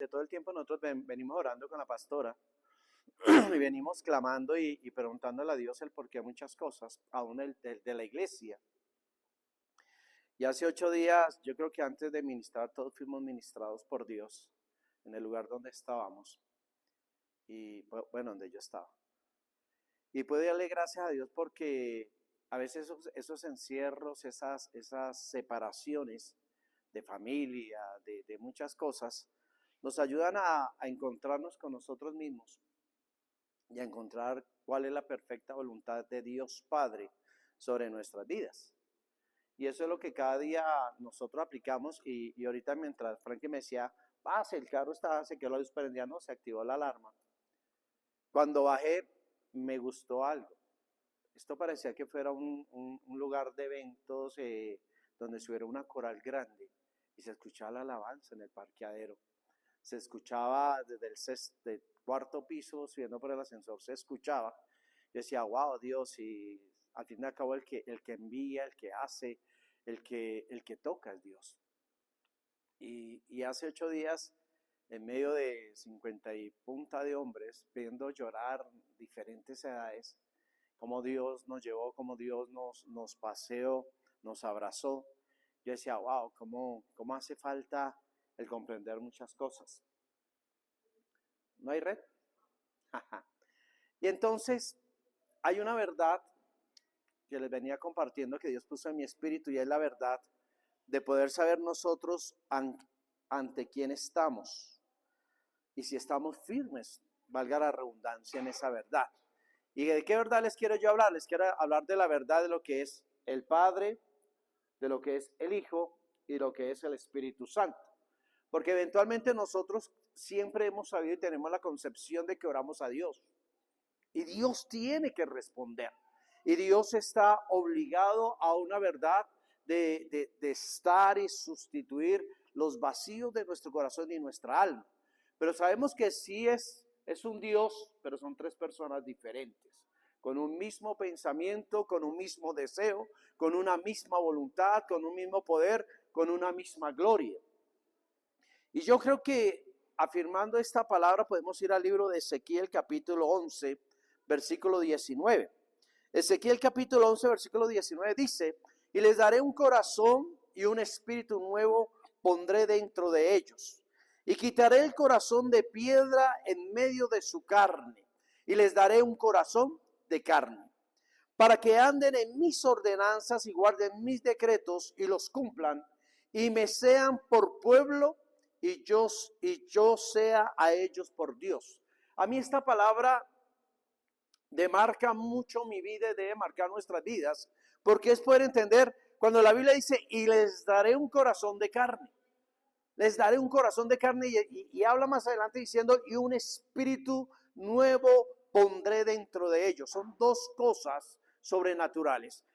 todo el tiempo nosotros venimos orando con la pastora y venimos clamando y preguntándole a Dios el porqué de muchas cosas, aún de la iglesia. Y hace 8 días, yo creo que antes de ministrar, todos fuimos ministrados por Dios en el lugar donde estábamos y bueno, donde yo estaba. Y puedo darle gracias a Dios porque a veces esos encierros, esas separaciones de familia, de muchas cosas, nos ayudan a encontrarnos con nosotros mismos y a encontrar cuál es la perfecta voluntad de Dios Padre sobre nuestras vidas. Y eso es lo que cada día nosotros aplicamos y ahorita mientras Frankie me decía, pase, el carro se quedó la luz prendida, no, se activó la alarma. Cuando bajé me gustó algo. Esto parecía que fuera un lugar de eventos donde estuviera una coral grande y se escuchaba la alabanza en el parqueadero. Se escuchaba desde el cuarto piso, subiendo por el ascensor, se escuchaba. Yo decía, wow, Dios, y al fin y al cabo el que envía, el que hace, el que toca es Dios. Y hace 8 días, en medio de 50 y punta de hombres, viendo llorar diferentes edades, cómo Dios nos llevó, cómo Dios nos paseó, nos abrazó. Yo decía, wow, cómo hace falta el comprender muchas cosas. ¿No hay red? Y entonces hay una verdad que les venía compartiendo que Dios puso en mi espíritu y es la verdad de poder saber nosotros ante quién estamos y si estamos firmes, valga la redundancia, en esa verdad. ¿Y de qué verdad les quiero yo hablar? Les quiero hablar de la verdad de lo que es el Padre, de lo que es el Hijo y de lo que es el Espíritu Santo. Porque eventualmente nosotros siempre hemos sabido y tenemos la concepción de que oramos a Dios. Y Dios tiene que responder. Y Dios está obligado a una verdad de estar y sustituir los vacíos de nuestro corazón y nuestra alma. Pero sabemos que sí es un Dios, pero son tres personas diferentes, con un mismo pensamiento, con un mismo deseo, con una misma voluntad, con un mismo poder, con una misma gloria. Y yo creo que afirmando esta palabra podemos ir al libro de Ezequiel capítulo 11, versículo 19. Ezequiel capítulo 11, versículo 19 dice, y les daré un corazón y un espíritu nuevo pondré dentro de ellos. Y quitaré el corazón de piedra en medio de su carne. Y les daré un corazón de carne. Para que anden en mis ordenanzas y guarden mis decretos y los cumplan. Y me sean por pueblo y yo sea a ellos por Dios. A mí esta palabra demarca mucho mi vida y debe marcar nuestras vidas, porque es poder entender cuando la Biblia dice, y les daré un corazón de carne. Les daré un corazón de carne y habla más adelante diciendo, y un espíritu nuevo pondré dentro de ellos. Son dos cosas sobrenaturales.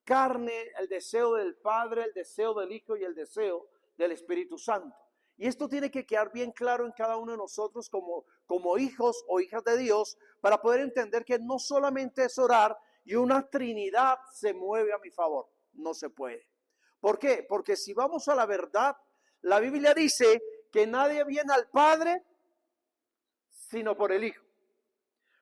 Carne, el deseo del Padre, el deseo del Hijo y el deseo del Espíritu Santo. Y esto tiene que quedar bien claro en cada uno de nosotros como hijos o hijas de Dios para poder entender que no solamente es orar y una Trinidad se mueve a mi favor. No se puede. ¿Por qué? Porque si vamos a la verdad, la Biblia dice que nadie viene al Padre sino por el Hijo.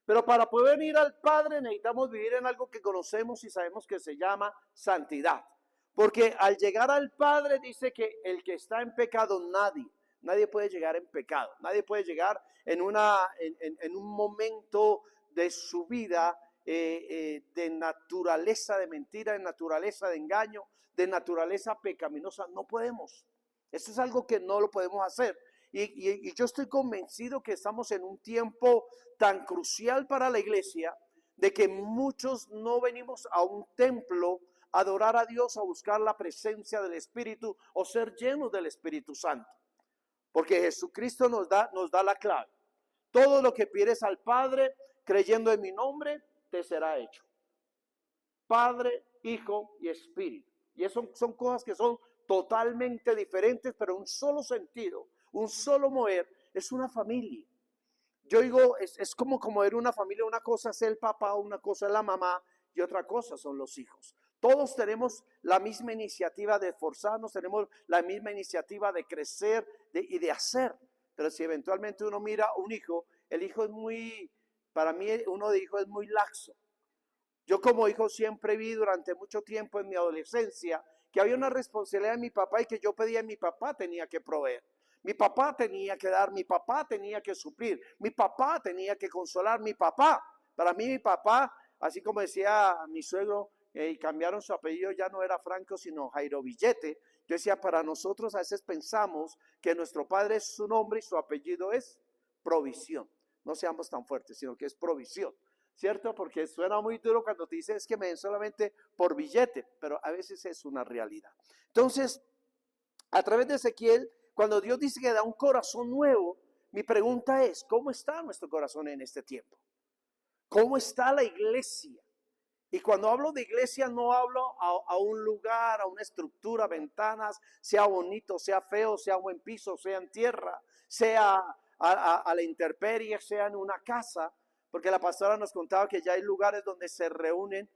Pero para poder ir al Padre necesitamos vivir en algo que conocemos y sabemos que se llama santidad. Porque al llegar al Padre dice que el que está en pecado, nadie puede llegar en pecado. Nadie puede llegar en un momento de su vida de naturaleza de mentira, de naturaleza de engaño, de naturaleza pecaminosa. No podemos. Eso es algo que no lo podemos hacer. Y yo estoy convencido que estamos en un tiempo tan crucial para la iglesia de que muchos no venimos a un templo a adorar a Dios, a buscar la presencia del Espíritu o ser llenos del Espíritu Santo. Porque Jesucristo nos da la clave. Todo lo que pides al Padre creyendo en mi nombre te será hecho. Padre, Hijo y Espíritu. Y eso son cosas que son totalmente diferentes, pero un solo sentido, un solo mover, es una familia. Yo digo, es como ver una familia, una cosa es el papá, una cosa es la mamá y otra cosa son los hijos. Todos tenemos la misma iniciativa de esforzarnos, tenemos la misma iniciativa de crecer y de hacer, pero si eventualmente uno mira un hijo, el hijo es muy, para mí uno de hijo es muy laxo. Yo como hijo siempre vi durante mucho tiempo en mi adolescencia que había una responsabilidad de mi papá y que yo pedía, mi papá tenía que proveer. Mi papá tenía que dar, mi papá tenía que suplir, mi papá tenía que consolar, mi papá. Para mí mi papá, así como decía mi suegro, y cambiaron su apellido, ya no era Franco, sino Jairo Villete. Yo decía, para nosotros a veces pensamos que nuestro padre es su nombre y su apellido es provisión. No seamos tan fuertes, sino que es provisión. ¿Cierto? Porque suena muy duro cuando te dicen es que me den solamente por billete, pero a veces es una realidad. Entonces, a través de Ezequiel, cuando Dios dice que da un corazón nuevo, mi pregunta es, ¿cómo está nuestro corazón en este tiempo? ¿Cómo está la iglesia? Y cuando hablo de iglesia no hablo a un lugar, a una estructura, ventanas, sea bonito, sea feo, sea buen piso, sea en tierra, sea a la intemperie, sea en una casa, porque la pastora nos contaba que ya hay lugares donde se reúnen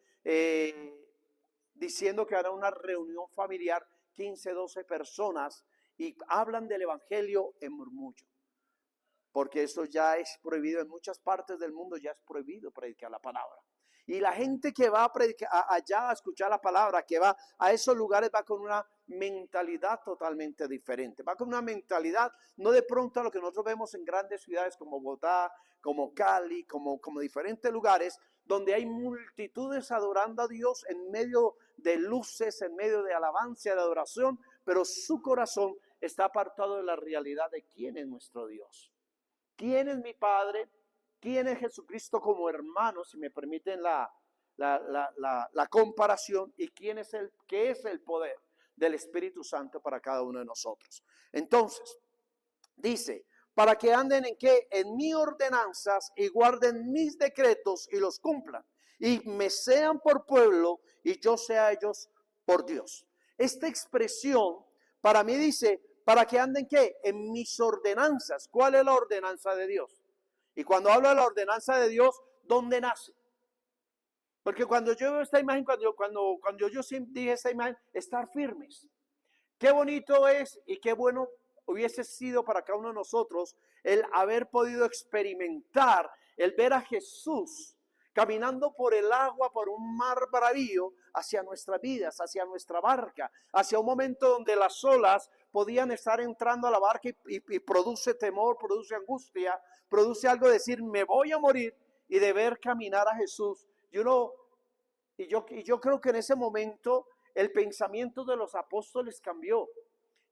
diciendo que hará una reunión familiar, 15, 12 personas, y hablan del evangelio en murmullo. Porque eso ya es prohibido en muchas partes del mundo, ya es prohibido predicar la palabra. Y la gente que va a predicar, allá a escuchar la palabra, que va a esos lugares, va con una mentalidad totalmente diferente. Va con una mentalidad, no de pronto a lo que nosotros vemos en grandes ciudades como Bogotá, como Cali, como diferentes lugares, donde hay multitudes adorando a Dios en medio de luces, en medio de alabanza, de adoración, pero su corazón está apartado de la realidad de quién es nuestro Dios. ¿Quién es mi Padre? ¿Quién es Jesucristo como hermano? Si me permiten la comparación. ¿Y qué es el poder del Espíritu Santo para cada uno de nosotros? Entonces, dice, para que anden en qué? En mis ordenanzas y guarden mis decretos y los cumplan. Y me sean por pueblo y yo sea ellos por Dios. Esta expresión para mí dice, para que anden ¿qué? En mis ordenanzas. ¿Cuál es la ordenanza de Dios? Y cuando hablo de la ordenanza de Dios, ¿dónde nace? Porque cuando yo veo esta imagen, cuando yo dije esta imagen, estar firmes. Qué bonito es y qué bueno hubiese sido para cada uno de nosotros el haber podido experimentar, el ver a Jesús caminando por el agua, por un mar bravío, hacia nuestras vidas, hacia nuestra barca, hacia un momento donde las olas podían estar entrando a la barca y produce temor, produce angustia, produce algo de decir, me voy a morir, y de ver caminar a Jesús. Y yo creo que en ese momento el pensamiento de los apóstoles cambió.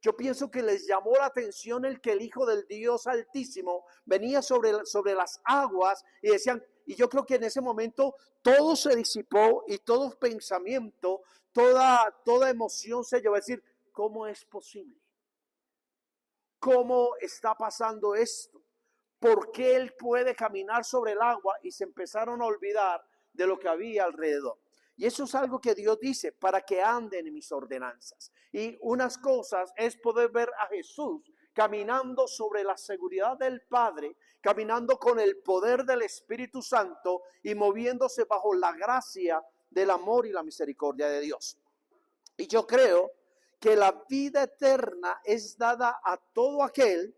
Yo pienso que les llamó la atención el que el Hijo del Dios Altísimo venía sobre las aguas y decían, y yo creo que en ese momento todo se disipó y todo pensamiento, toda emoción se llevó a decir, ¿cómo es posible? ¿Cómo está pasando esto? ¿Por qué él puede caminar sobre el agua? Y se empezaron a olvidar de lo que había alrededor. Y eso es algo que Dios dice, para que anden en mis ordenanzas. Y unas cosas es poder ver a Jesús caminando sobre la seguridad del Padre, caminando con el poder del Espíritu Santo y moviéndose bajo la gracia del amor y la misericordia de Dios. Y yo creo que la vida eterna es dada a todo aquel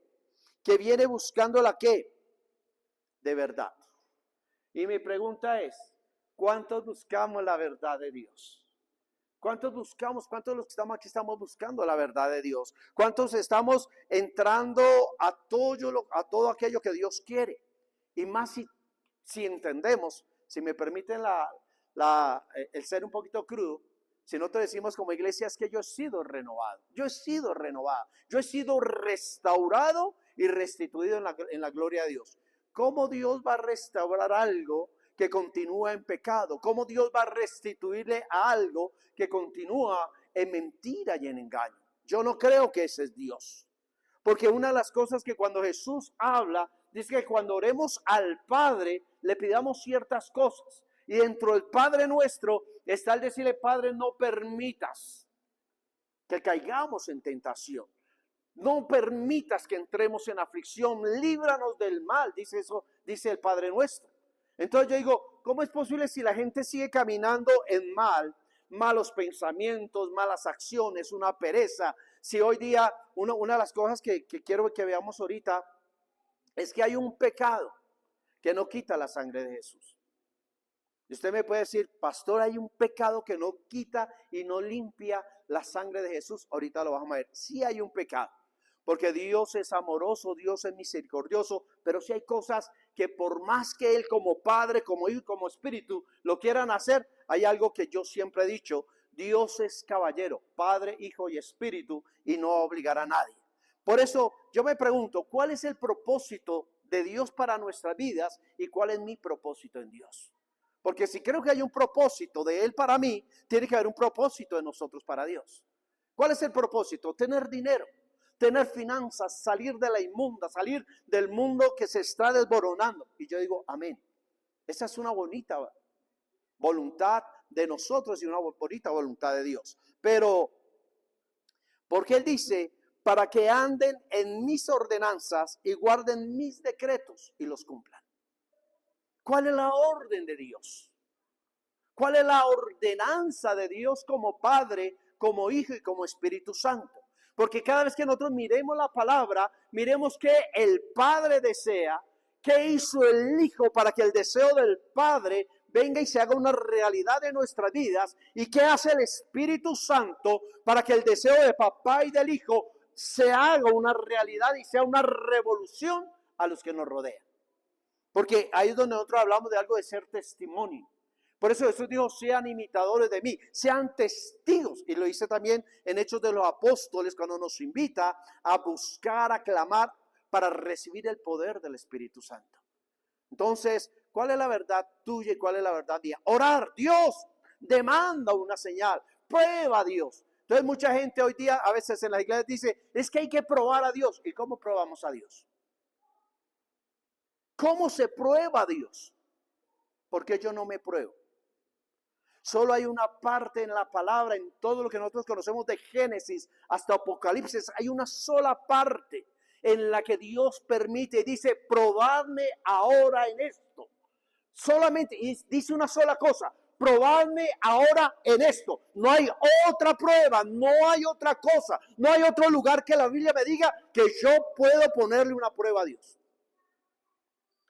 que viene buscando la que de verdad. Y mi pregunta es, ¿cuántos buscamos la verdad de Dios? ¿Cuántos de los que estamos aquí estamos buscando la verdad de Dios? ¿Cuántos estamos entrando a todo aquello que Dios quiere? Y más si entendemos, si me permiten el ser un poquito crudo, si nosotros decimos como iglesia es que yo he sido renovado, yo he sido renovado, yo he sido restaurado y restituido en la gloria de Dios. ¿Cómo Dios va a restaurar algo que continúa en pecado? ¿Cómo Dios va a restituirle a algo que continúa en mentira y en engaño? Yo no creo que ese es Dios. Porque una de las cosas que cuando Jesús habla, dice que cuando oremos al Padre, le pidamos ciertas cosas. Y dentro del Padre nuestro está el decirle, Padre, no permitas que caigamos en tentación. No permitas que entremos en aflicción, líbranos del mal, dice el Padre nuestro. Entonces yo digo, ¿cómo es posible si la gente sigue caminando en malos pensamientos, malas acciones, una pereza? Si hoy día, una de las cosas que quiero que veamos ahorita, es que hay un pecado que no quita la sangre de Jesús. Y usted me puede decir, pastor, hay un pecado que no quita y no limpia la sangre de Jesús. Ahorita lo vamos a ver. Sí hay un pecado, porque Dios es amoroso, Dios es misericordioso, pero sí hay cosas que por más que Él como Padre, como Hijo, como Espíritu lo quieran hacer, hay algo que yo siempre he dicho: Dios es caballero, Padre, Hijo y Espíritu, y no obligará a nadie. Por eso yo me pregunto, ¿cuál es el propósito de Dios para nuestras vidas y cuál es mi propósito en Dios? Porque si creo que hay un propósito de Él para mí, tiene que haber un propósito de nosotros para Dios. ¿Cuál es el propósito? Tener dinero, tener finanzas, salir de la inmunda, salir del mundo que se está desboronando. Y yo digo, amén. Esa es una bonita voluntad de nosotros y una bonita voluntad de Dios. Pero, porque Él dice, para que anden en mis ordenanzas y guarden mis decretos y los cumplan. ¿Cuál es la orden de Dios? ¿Cuál es la ordenanza de Dios como Padre, como Hijo y como Espíritu Santo? Porque cada vez que nosotros miremos la palabra, miremos que el Padre desea, qué hizo el Hijo para que el deseo del Padre venga y se haga una realidad de nuestras vidas, y qué hace el Espíritu Santo para que el deseo de papá y del Hijo se haga una realidad y sea una revolución a los que nos rodean. Porque ahí es donde nosotros hablamos de algo de ser testimonio. Por eso Jesús dijo, sean imitadores de mí, sean testigos. Y lo dice también en Hechos de los Apóstoles, cuando nos invita a buscar, a clamar para recibir el poder del Espíritu Santo. Entonces, ¿cuál es la verdad tuya y cuál es la verdad mía? Orar. Dios demanda una señal. Prueba a Dios. Entonces mucha gente hoy día, a veces en las iglesias dice, es que hay que probar a Dios. ¿Y cómo probamos a Dios? ¿Cómo se prueba a Dios? Porque yo no me pruebo. Solo hay una parte en la palabra, en todo lo que nosotros conocemos de Génesis hasta Apocalipsis, hay una sola parte en la que Dios permite y dice, probadme ahora en esto. Solamente, y dice una sola cosa, probadme ahora en esto. No hay otra prueba, no hay otra cosa, no hay otro lugar que la Biblia me diga que yo puedo ponerle una prueba a Dios.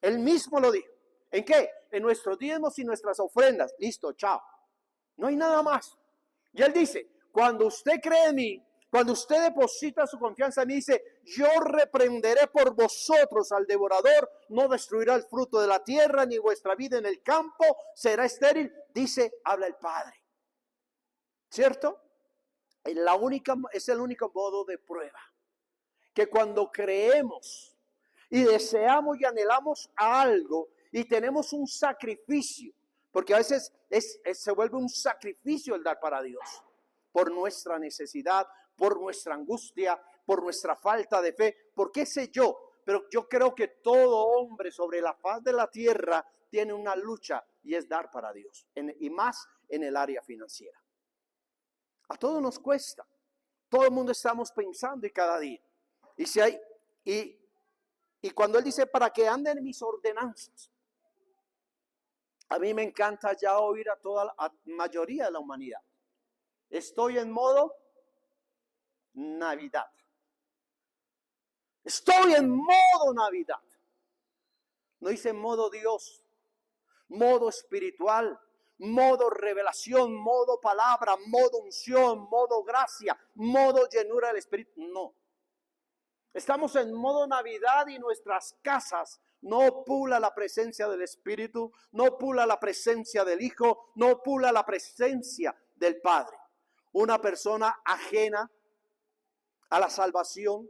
Él mismo lo dijo. ¿En qué? En nuestros diezmos y nuestras ofrendas. Listo, chao. No hay nada más. Y Él dice, cuando usted cree en mí, cuando usted deposita su confianza en mí, dice, yo reprenderé por vosotros al devorador, no destruirá el fruto de la tierra, ni vuestra vida en el campo será estéril. Dice, habla el Padre. ¿Cierto? Es el único modo de prueba. Que cuando creemos y deseamos y anhelamos algo y tenemos un sacrificio, porque a veces se vuelve un sacrificio el dar para Dios, por nuestra necesidad, por nuestra angustia, por nuestra falta de fe, por qué sé yo, pero yo creo que todo hombre sobre la faz de la tierra tiene una lucha y es dar para Dios, y más en el área financiera. A todos nos cuesta, todo el mundo estamos pensando y cada día, y si hay, y cuando Él dice para que anden mis ordenanzas, a mí me encanta ya oír a toda la mayoría de la humanidad. Estoy en modo Navidad. Estoy en modo Navidad. No dice modo Dios, modo espiritual, modo revelación, modo palabra, modo unción, modo gracia, modo llenura del Espíritu. No. Estamos en modo Navidad y nuestras casas no pula la presencia del Espíritu, no pula la presencia del Hijo, no pula la presencia del Padre. Una persona ajena a la salvación,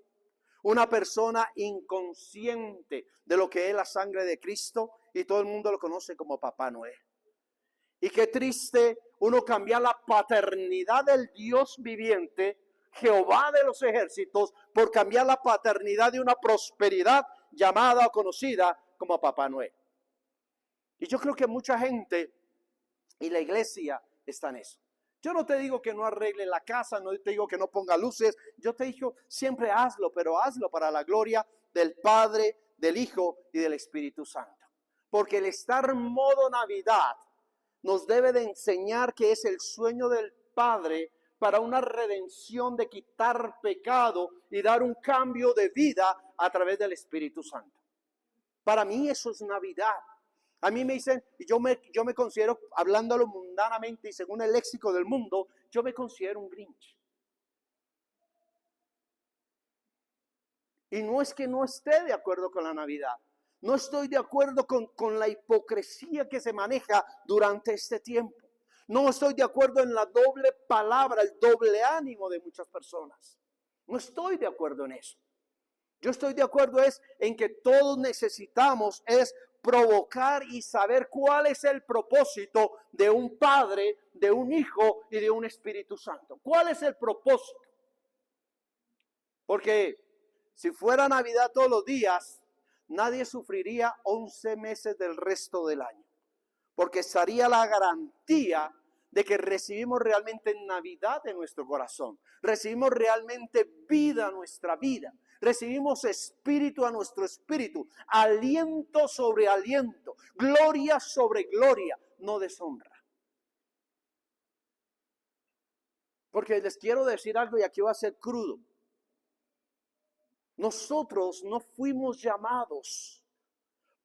una persona inconsciente de lo que es la sangre de Cristo, y todo el mundo lo conoce como Papá Noel. Y qué triste uno cambiar la paternidad del Dios viviente, Jehová de los ejércitos, por cambiar la paternidad de una prosperidad llamada o conocida como Papá Noel. Y yo creo que mucha gente y la iglesia está en eso. Yo no te digo que no arregle la casa, no te digo que no ponga luces, yo te digo siempre hazlo, pero hazlo para la gloria del Padre, del Hijo y del Espíritu Santo. Porque el estar en modo Navidad nos debe de enseñar que es el sueño del Padre para una redención de quitar pecado y dar un cambio de vida a través del Espíritu Santo. Para mí eso es Navidad. A mí me dicen, y yo me considero, hablándolo mundanamente y según el léxico del mundo, yo me considero un Grinch. Y no es que no esté de acuerdo con la Navidad. No estoy de acuerdo con la hipocresía que se maneja durante este tiempo. No estoy de acuerdo en la doble palabra, el doble ánimo de muchas personas. No estoy de acuerdo en eso. Yo estoy de acuerdo en que todos necesitamos provocar y saber cuál es el propósito de un Padre, de un Hijo y de un Espíritu Santo. ¿Cuál es el propósito? Porque si fuera Navidad todos los días, nadie sufriría 11 meses del resto del año. Porque estaría la garantía de que recibimos realmente Navidad en nuestro corazón. Recibimos realmente vida a nuestra vida. Recibimos espíritu a nuestro espíritu. Aliento sobre aliento. Gloria sobre gloria. No deshonra. Porque les quiero decir algo y aquí va a ser crudo. Nosotros no fuimos llamados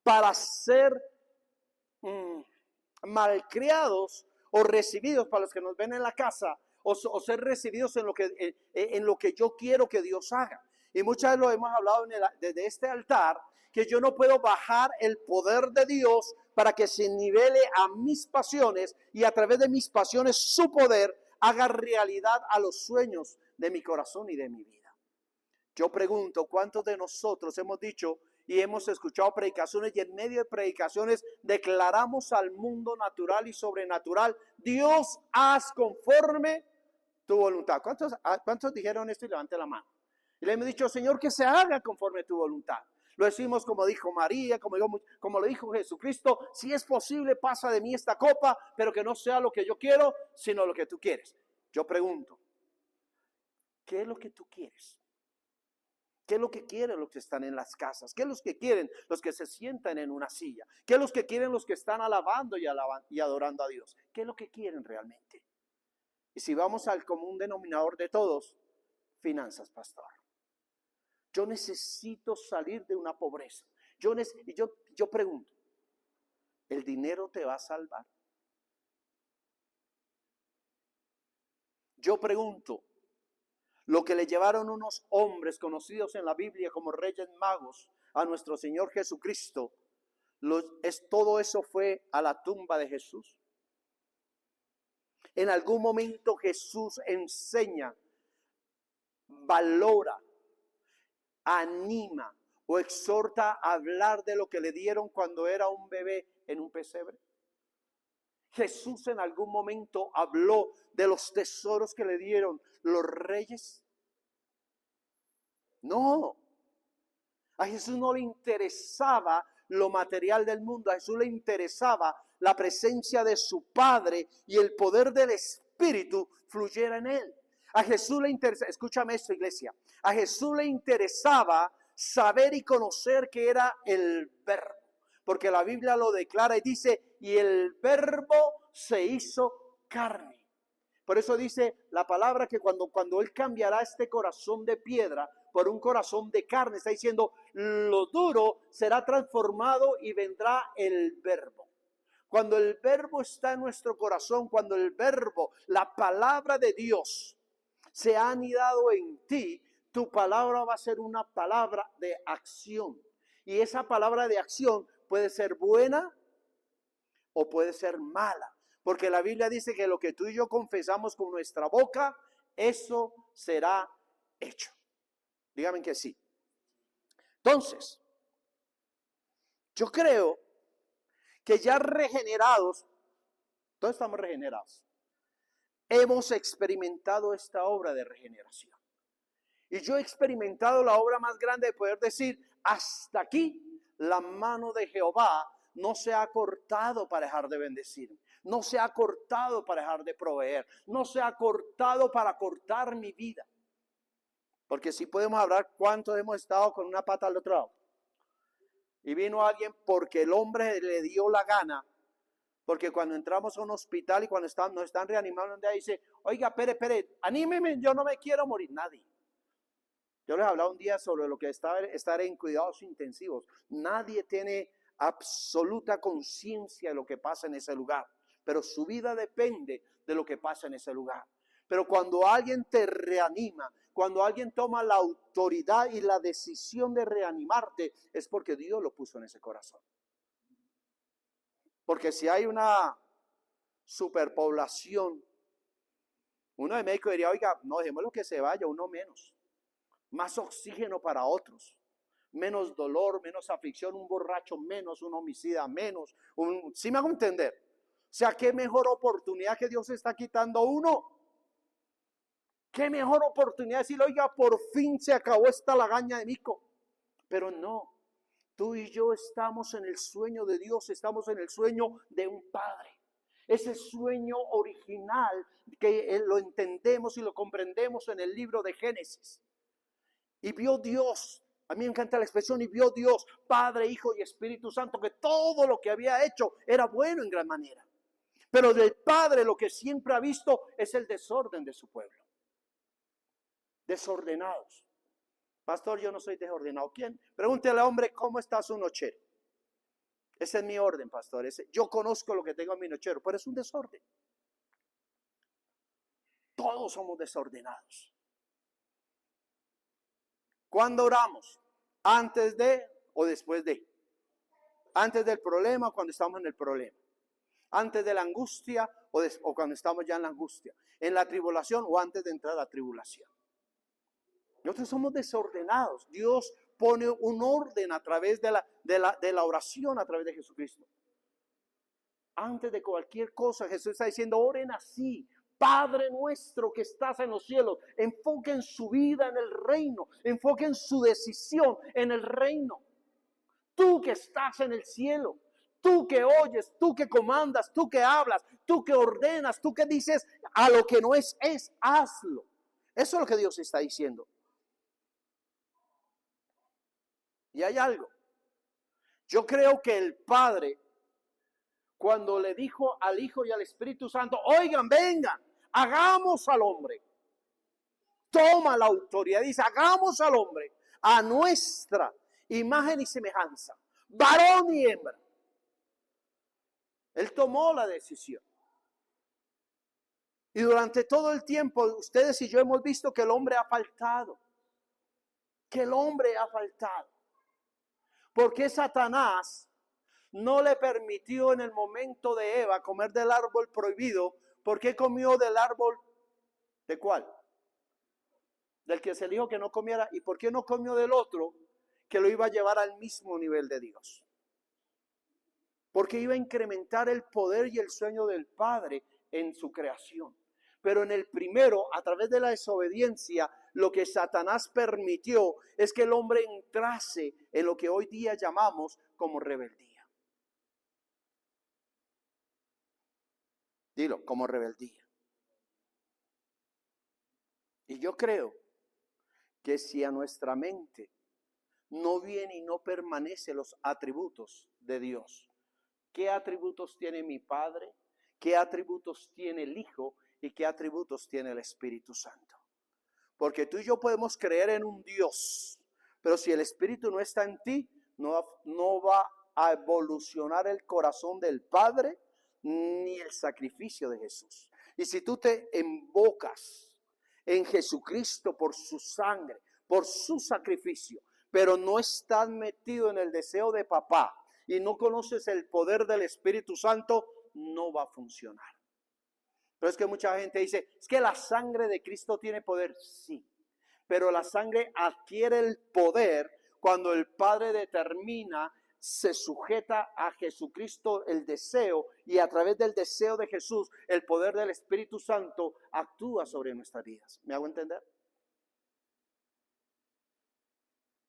para ser malcriados o recibidos, para los que nos ven en la casa, o ser recibidos en lo que yo quiero que Dios haga. Y muchas veces lo hemos hablado desde este altar, que yo no puedo bajar el poder de Dios para que se nivele a mis pasiones y a través de mis pasiones su poder haga realidad a los sueños de mi corazón y de mi vida. Yo pregunto, ¿cuántos de nosotros hemos dicho y hemos escuchado predicaciones y en medio de predicaciones declaramos al mundo natural y sobrenatural: Dios, haz conforme tu voluntad? ¿Cuántos dijeron esto y levanten la mano? Y le hemos dicho: Señor, que se haga conforme tu voluntad. Lo decimos como dijo María, como lo dijo Jesucristo: si es posible, pasa de mí esta copa, pero que no sea lo que yo quiero, sino lo que tú quieres. Yo pregunto, ¿qué es lo que tú quieres? ¿Qué es lo que quieren los que están en las casas? ¿Qué es lo que quieren los que se sientan en una silla? ¿Qué es lo que quieren los que están alabando y adorando a Dios? ¿Qué es lo que quieren realmente? Y si vamos al común denominador de todos, finanzas, pastor. Yo necesito salir de una pobreza. Yo pregunto, ¿el dinero te va a salvar? Yo pregunto, lo que le llevaron unos hombres conocidos en la Biblia como reyes magos a nuestro Señor Jesucristo, todo eso fue a la tumba de Jesús. En algún momento Jesús enseña, valora, anima o exhorta a hablar de lo que le dieron cuando era un bebé en un pesebre. Jesús en algún momento habló de los tesoros que le dieron los reyes. No, a Jesús no le interesaba lo material del mundo. A Jesús le interesaba la presencia de su Padre y el poder del Espíritu fluyera en él. A Jesús le interesaba, escúchame esto, iglesia, a Jesús le interesaba saber y conocer que era el Verbo, porque la Biblia lo declara y dice: y el Verbo se hizo carne. Por eso dice la palabra que cuando Él cambiará este corazón de piedra por un corazón de carne, está diciendo: lo duro será transformado y vendrá el Verbo. Cuando el Verbo está en nuestro corazón, cuando el Verbo, la palabra de Dios, se ha anidado en ti, tu palabra va a ser una palabra de acción. Y esa palabra de acción puede ser buena o puede ser mala. Porque la Biblia dice que lo que tú y yo confesamos con nuestra boca, eso será hecho. Dígame que sí. Entonces, yo creo que ya regenerados, todos estamos regenerados, hemos experimentado esta obra de regeneración. Y yo he experimentado la obra más grande de poder decir: hasta aquí la mano de Jehová no se ha cortado para dejar de bendecirme. No se ha cortado para dejar de proveer. No se ha cortado para cortar mi vida. Porque si podemos hablar cuántos hemos estado con una pata al otro lado. Y vino alguien porque el hombre le dio la gana. Porque cuando entramos a un hospital y cuando nos están reanimando, donde dice: oiga, espere, anímeme, yo no me quiero morir. Nadie. Yo les hablaba un día sobre lo que es estar en cuidados intensivos. Nadie tiene absoluta conciencia de lo que pasa en ese lugar, pero su vida depende de lo que pasa en ese lugar. Pero cuando alguien te reanima, cuando alguien toma la autoridad y la decisión de reanimarte, es porque Dios lo puso en ese corazón. Porque si hay una superpoblación, uno de médico diría, oiga, no dejémoslo que se vaya, uno menos. Más oxígeno para otros. Menos dolor, menos aflicción, un borracho menos, un homicida menos. ¿Sí me hago entender? O sea, qué mejor oportunidad que Dios está quitando a uno. Qué mejor oportunidad de decirle, oiga, por fin se acabó esta lagaña de mico. Pero no, tú y yo estamos en el sueño de Dios, estamos en el sueño de un Padre. Ese sueño original que lo entendemos y lo comprendemos en el libro de Génesis. Y vio Dios, a mí me encanta la expresión, y vio Dios, Padre, Hijo y Espíritu Santo, que todo lo que había hecho era bueno en gran manera. Pero del Padre lo que siempre ha visto es el desorden de su pueblo. Desordenados. Pastor, yo no soy desordenado. ¿Quién? Pregúntele al hombre cómo está su nochero. Ese es mi orden, pastor. Yo conozco lo que tengo en mi nochero, pero es un desorden. Todos somos desordenados. ¿Cuándo oramos? ¿Antes de o después de? Antes del problema, cuando estamos en el problema. Antes de la angustia o cuando estamos ya en la angustia. En la tribulación o antes de entrar a la tribulación. Nosotros somos desordenados. Dios pone un orden a través de la oración, a través de Jesucristo. Antes de cualquier cosa, Jesús está diciendo, oren así. Padre nuestro que estás en los cielos, enfoquen su vida en el reino, enfoquen su decisión en el reino. Tú que estás en el cielo, tú que oyes, tú que comandas, tú que hablas, tú que ordenas, tú que dices a lo que no es, hazlo. Eso es lo que Dios está diciendo. Y hay algo. Yo creo que el Padre, cuando le dijo al Hijo y al Espíritu Santo, oigan, vengan, hagamos al hombre. Toma la autoridad, dice, hagamos al hombre a nuestra imagen y semejanza, varón y hembra. Él tomó la decisión. Y durante todo el tiempo, ustedes y yo hemos visto que el hombre ha faltado. Que el hombre ha faltado. Porque Satanás no le permitió en el momento de Eva comer del árbol prohibido. ¿Por qué comió del árbol? ¿De cuál? Del que se le dijo que no comiera. ¿Y por qué no comió del otro que lo iba a llevar al mismo nivel de Dios? Porque iba a incrementar el poder y el sueño del Padre en su creación. Pero en el primero, a través de la desobediencia, lo que Satanás permitió es que el hombre entrase en lo que hoy día llamamos como rebeldía. Dilo, como rebeldía. Y yo creo que si a nuestra mente no viene y no permanece los atributos de Dios, ¿qué atributos tiene mi Padre? ¿Qué atributos tiene el Hijo? ¿Y qué atributos tiene el Espíritu Santo? Porque tú y yo podemos creer en un Dios, pero si el Espíritu no está en ti, no va a evolucionar el corazón del Padre ni el sacrificio de Jesús. Y si tú te embocas en Jesucristo por su sangre, por su sacrificio, pero no estás metido en el deseo de papá y no conoces el poder del Espíritu Santo, no va a funcionar. Pero es que mucha gente dice, es que la sangre de Cristo tiene poder. Sí, pero la sangre adquiere el poder cuando el Padre determina, se sujeta a Jesucristo el deseo, y a través del deseo de Jesús, el poder del Espíritu Santo actúa sobre nuestras vidas. ¿Me hago entender?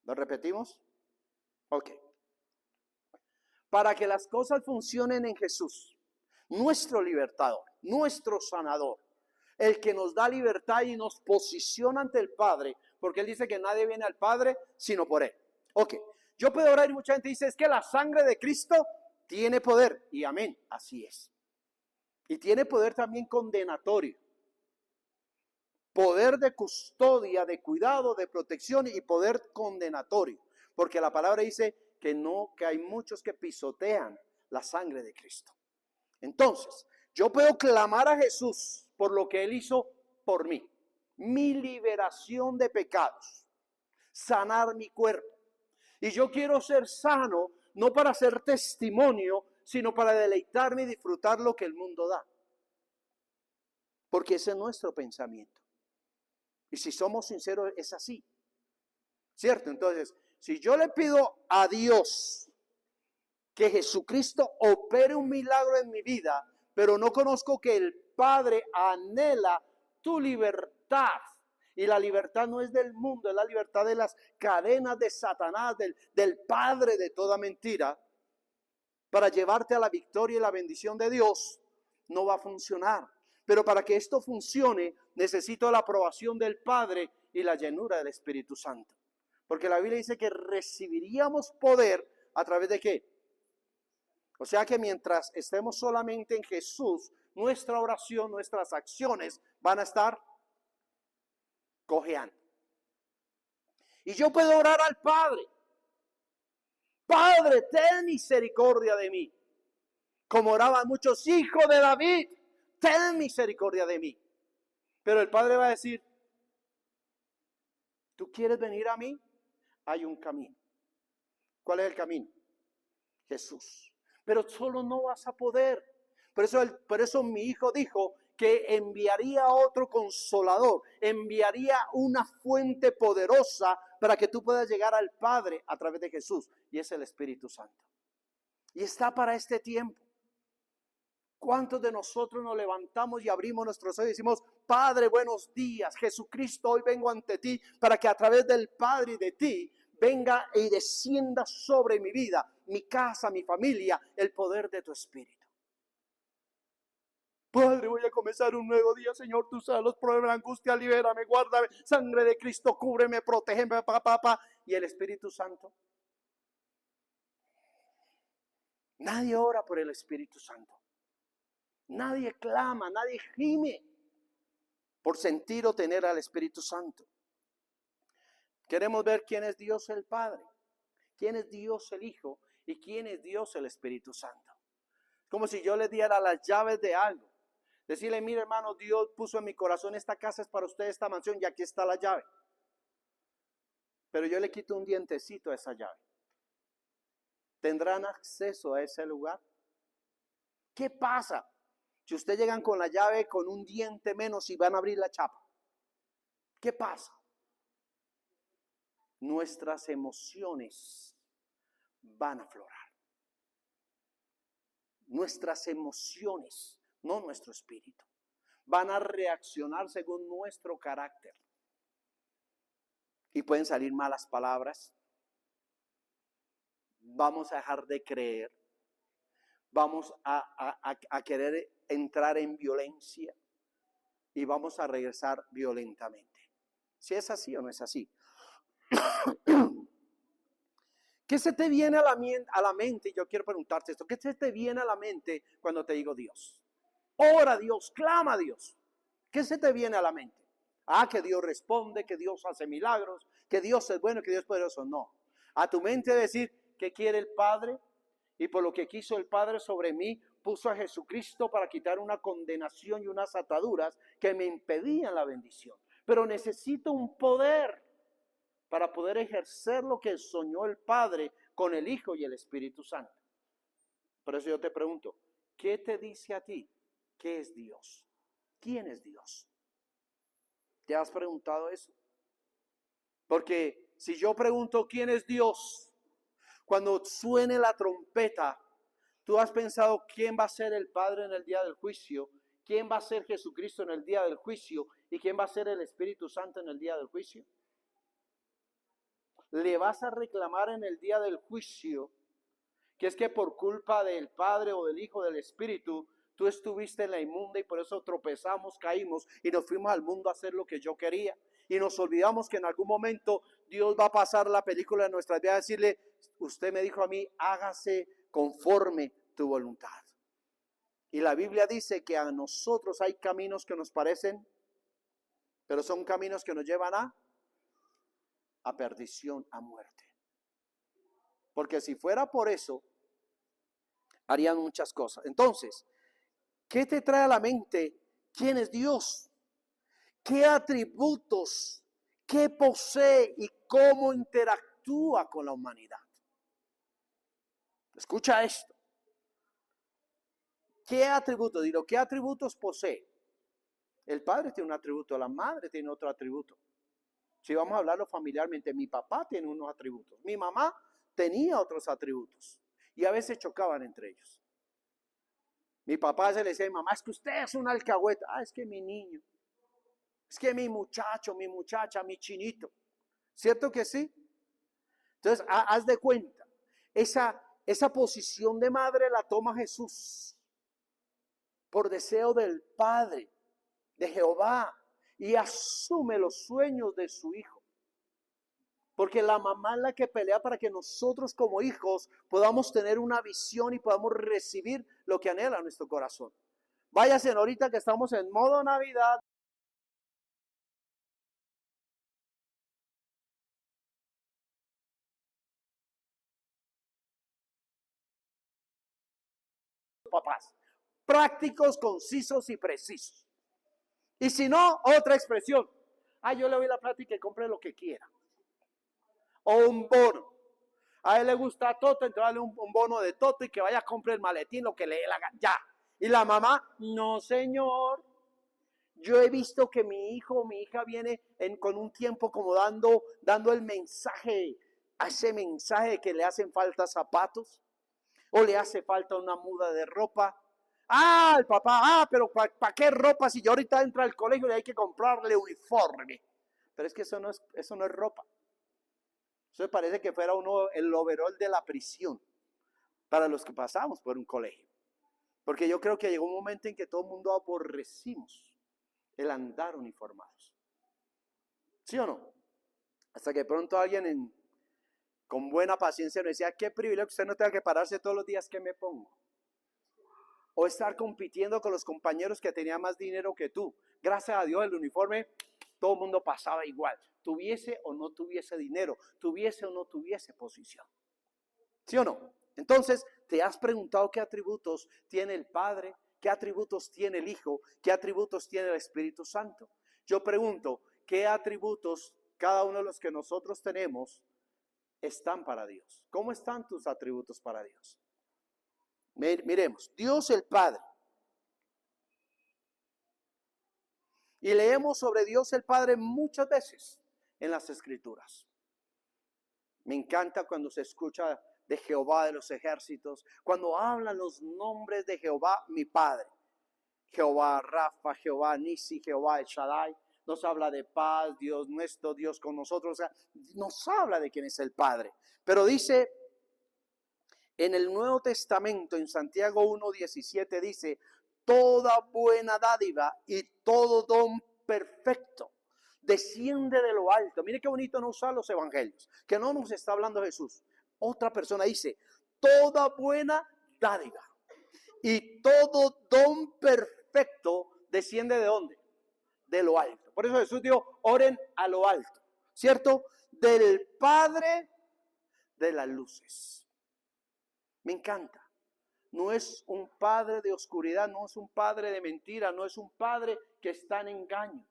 ¿Lo repetimos? Ok. Para que las cosas funcionen en Jesús, nuestro libertador, nuestro sanador, el que nos da libertad y nos posiciona ante el Padre, porque Él dice que nadie viene al Padre sino por Él. Ok, yo puedo orar y mucha gente dice, es que la sangre de Cristo tiene poder, y amén, así es. Y tiene poder también condenatorio. poder de custodia, de cuidado, de protección y poder condenatorio. Porque la palabra dice que hay muchos que pisotean la sangre de Cristo. Entonces, yo puedo clamar a Jesús por lo que Él hizo por mí. Mi liberación de pecados, sanar mi cuerpo. Y yo quiero ser sano, no para ser testimonio, sino para deleitarme y disfrutar lo que el mundo da. Porque ese es nuestro pensamiento. Y si somos sinceros, es así. ¿Cierto? Entonces, si yo le pido a Dios que Jesucristo opere un milagro en mi vida, pero no conozco que el Padre anhela tu libertad, y la libertad no es del mundo, es la libertad de las cadenas de Satanás, del padre de toda mentira, para llevarte a la victoria y la bendición de Dios, no va a funcionar. Pero para que esto funcione, necesito la aprobación del Padre y la llenura del Espíritu Santo. Porque la Biblia dice que recibiríamos poder a través de ¿qué? O sea que mientras estemos solamente en Jesús, nuestra oración, nuestras acciones van a estar cojeando. Y yo puedo orar al Padre: Padre, ten misericordia de mí. Como oraban muchos: hijos de David, ten misericordia de mí. Pero el Padre va a decir: ¿tú quieres venir a mí? Hay un camino. ¿Cuál es el camino? Jesús. Pero solo no vas a poder. Por eso mi hijo dijo que enviaría otro consolador, enviaría una fuente poderosa para que tú puedas llegar al Padre a través de Jesús, y es el Espíritu Santo. Y está para este tiempo. ¿Cuántos de nosotros nos levantamos y abrimos nuestros ojos y decimos: Padre, buenos días, Jesucristo, hoy vengo ante ti para que a través del Padre y de ti venga y descienda sobre mi vida, mi casa, mi familia, el poder de tu Espíritu? Padre, voy a comenzar un nuevo día, Señor, tú sabes los problemas, la angustia, libérame, guárdame, sangre de Cristo, cúbreme, protégeme, papá. Y el Espíritu Santo. Nadie ora por el Espíritu Santo. Nadie clama, nadie gime por sentir o tener al Espíritu Santo. Queremos ver quién es Dios el Padre, quién es Dios el Hijo y quién es Dios el Espíritu Santo. Como si yo le diera las llaves de algo. Decirle: mire, hermano, Dios puso en mi corazón, esta casa es para usted, esta mansión, y aquí está la llave. Pero yo le quito un dientecito a esa llave. ¿Tendrán acceso a ese lugar? ¿Qué pasa si ustedes llegan con la llave con un diente menos y van a abrir la chapa? ¿Qué pasa? Nuestras emociones van a aflorar. Nuestras emociones, no nuestro espíritu, van a reaccionar según nuestro carácter. Y pueden salir malas palabras. Vamos a dejar de creer. Vamos a querer entrar en violencia. Y vamos a regresar violentamente. Si es así o no es así. ¿Qué se te viene a la mente? Yo quiero preguntarte esto. ¿Qué se te viene a la mente cuando te digo Dios? Ora a Dios, clama a Dios. ¿Qué se te viene a la mente? Que Dios responde, que Dios hace milagros, que Dios es bueno, que Dios es poderoso. No. A tu mente decir: ¿qué quiere el Padre? Y por lo que quiso el Padre sobre mí, puso a Jesucristo para quitar una condenación y unas ataduras que me impedían la bendición. Pero necesito un poder para poder ejercer lo que soñó el Padre con el Hijo y el Espíritu Santo. Por eso yo te pregunto: ¿qué te dice a ti? ¿Qué es Dios? ¿Quién es Dios? ¿Te has preguntado eso? Porque si yo pregunto ¿quién es Dios? Cuando suene la trompeta, ¿tú has pensado quién va a ser el Padre en el día del juicio? ¿Quién va a ser Jesucristo en el día del juicio? ¿Y quién va a ser el Espíritu Santo en el día del juicio? Le vas a reclamar en el día del juicio que es que por culpa del Padre o del Hijo o del Espíritu, tú estuviste en la inmunda y por eso tropezamos, caímos y nos fuimos al mundo a hacer lo que yo quería. Y nos olvidamos que en algún momento Dios va a pasar la película en nuestras vidas y decirle: usted me dijo a mí, hágase conforme tu voluntad. Y la Biblia dice que a nosotros hay caminos que nos parecen pero son caminos que nos llevan a perdición, a muerte. Porque si fuera por eso, harían muchas cosas. Entonces, ¿qué te trae a la mente? ¿Quién es Dios? ¿Qué atributos? ¿Qué posee y cómo interactúa con la humanidad? Escucha esto. ¿Qué atributos? Digo, ¿qué atributos posee? El padre tiene un atributo, la madre tiene otro atributo. Si vamos a hablarlo familiarmente, mi papá tiene unos atributos, mi mamá tenía otros atributos y a veces chocaban entre ellos. Mi papá se le decía a mi mamá, es que usted es un alcahueta. Ah, es que mi niño, es que mi muchacho, mi muchacha, mi chinito. ¿Cierto que sí? Entonces, haz de cuenta, esa posición de madre la toma Jesús por deseo del Padre, de Jehová, y asume los sueños de su hijo. Porque la mamá es la que pelea para que nosotros como hijos podamos tener una visión y podamos recibir lo que anhela nuestro corazón. Váyanse ahorita que estamos en modo Navidad. Papás, prácticos, concisos y precisos. Y si no, otra expresión. Ah, yo le doy la plata y que compre lo que quiera. O un bono. A él le gusta Toto, entonces dale un bono de Toto y que vaya a comprar el maletín, lo que le dé la gana. Ya. Y la mamá, no señor. Yo he visto que mi hijo o mi hija viene con un tiempo como dando el mensaje, a ese mensaje de que le hacen falta zapatos o le hace falta una muda de ropa. Ah, el papá, pero ¿para qué ropa si yo ahorita entro al colegio y hay que comprarle uniforme? Pero es que eso no es ropa. Eso me parece que fuera el overol de la prisión para los que pasamos por un colegio. Porque yo creo que llegó un momento en que todo el mundo aborrecimos el andar uniformados. ¿Sí o no? Hasta que pronto alguien con buena paciencia nos decía, qué privilegio que usted no tenga que pararse todos los días que me pongo. O estar compitiendo con los compañeros que tenían más dinero que tú. Gracias a Dios el uniforme, todo el mundo pasaba igual. Tuviese o no tuviese dinero, tuviese o no tuviese posición. ¿Sí o no? Entonces, ¿te has preguntado qué atributos tiene el Padre? ¿Qué atributos tiene el Hijo? ¿Qué atributos tiene el Espíritu Santo? Yo pregunto, ¿qué atributos cada uno de los que nosotros tenemos están para Dios? ¿Cómo están tus atributos para Dios? Miremos, Dios el Padre. Y leemos sobre Dios el Padre muchas veces en las Escrituras. Me encanta cuando se escucha de Jehová de los ejércitos, cuando hablan los nombres de Jehová, mi Padre. Jehová Rafa, Jehová Nisi, Jehová El Shaddai. Nos habla de paz, Dios nuestro, Dios con nosotros. O sea, nos habla de quién es el Padre. Pero dice en el Nuevo Testamento, en Santiago 1:17, dice, toda buena dádiva y todo don perfecto desciende de lo alto. Mire qué bonito nos usa los evangelios, que no nos está hablando Jesús. Otra persona dice, toda buena dádiva y todo don perfecto desciende ¿de dónde? De lo alto. Por eso Jesús dijo, oren a lo alto, ¿cierto? Del Padre de las luces. Me encanta. No es un padre de oscuridad, no es un padre de mentira, no es un padre que está en engaño.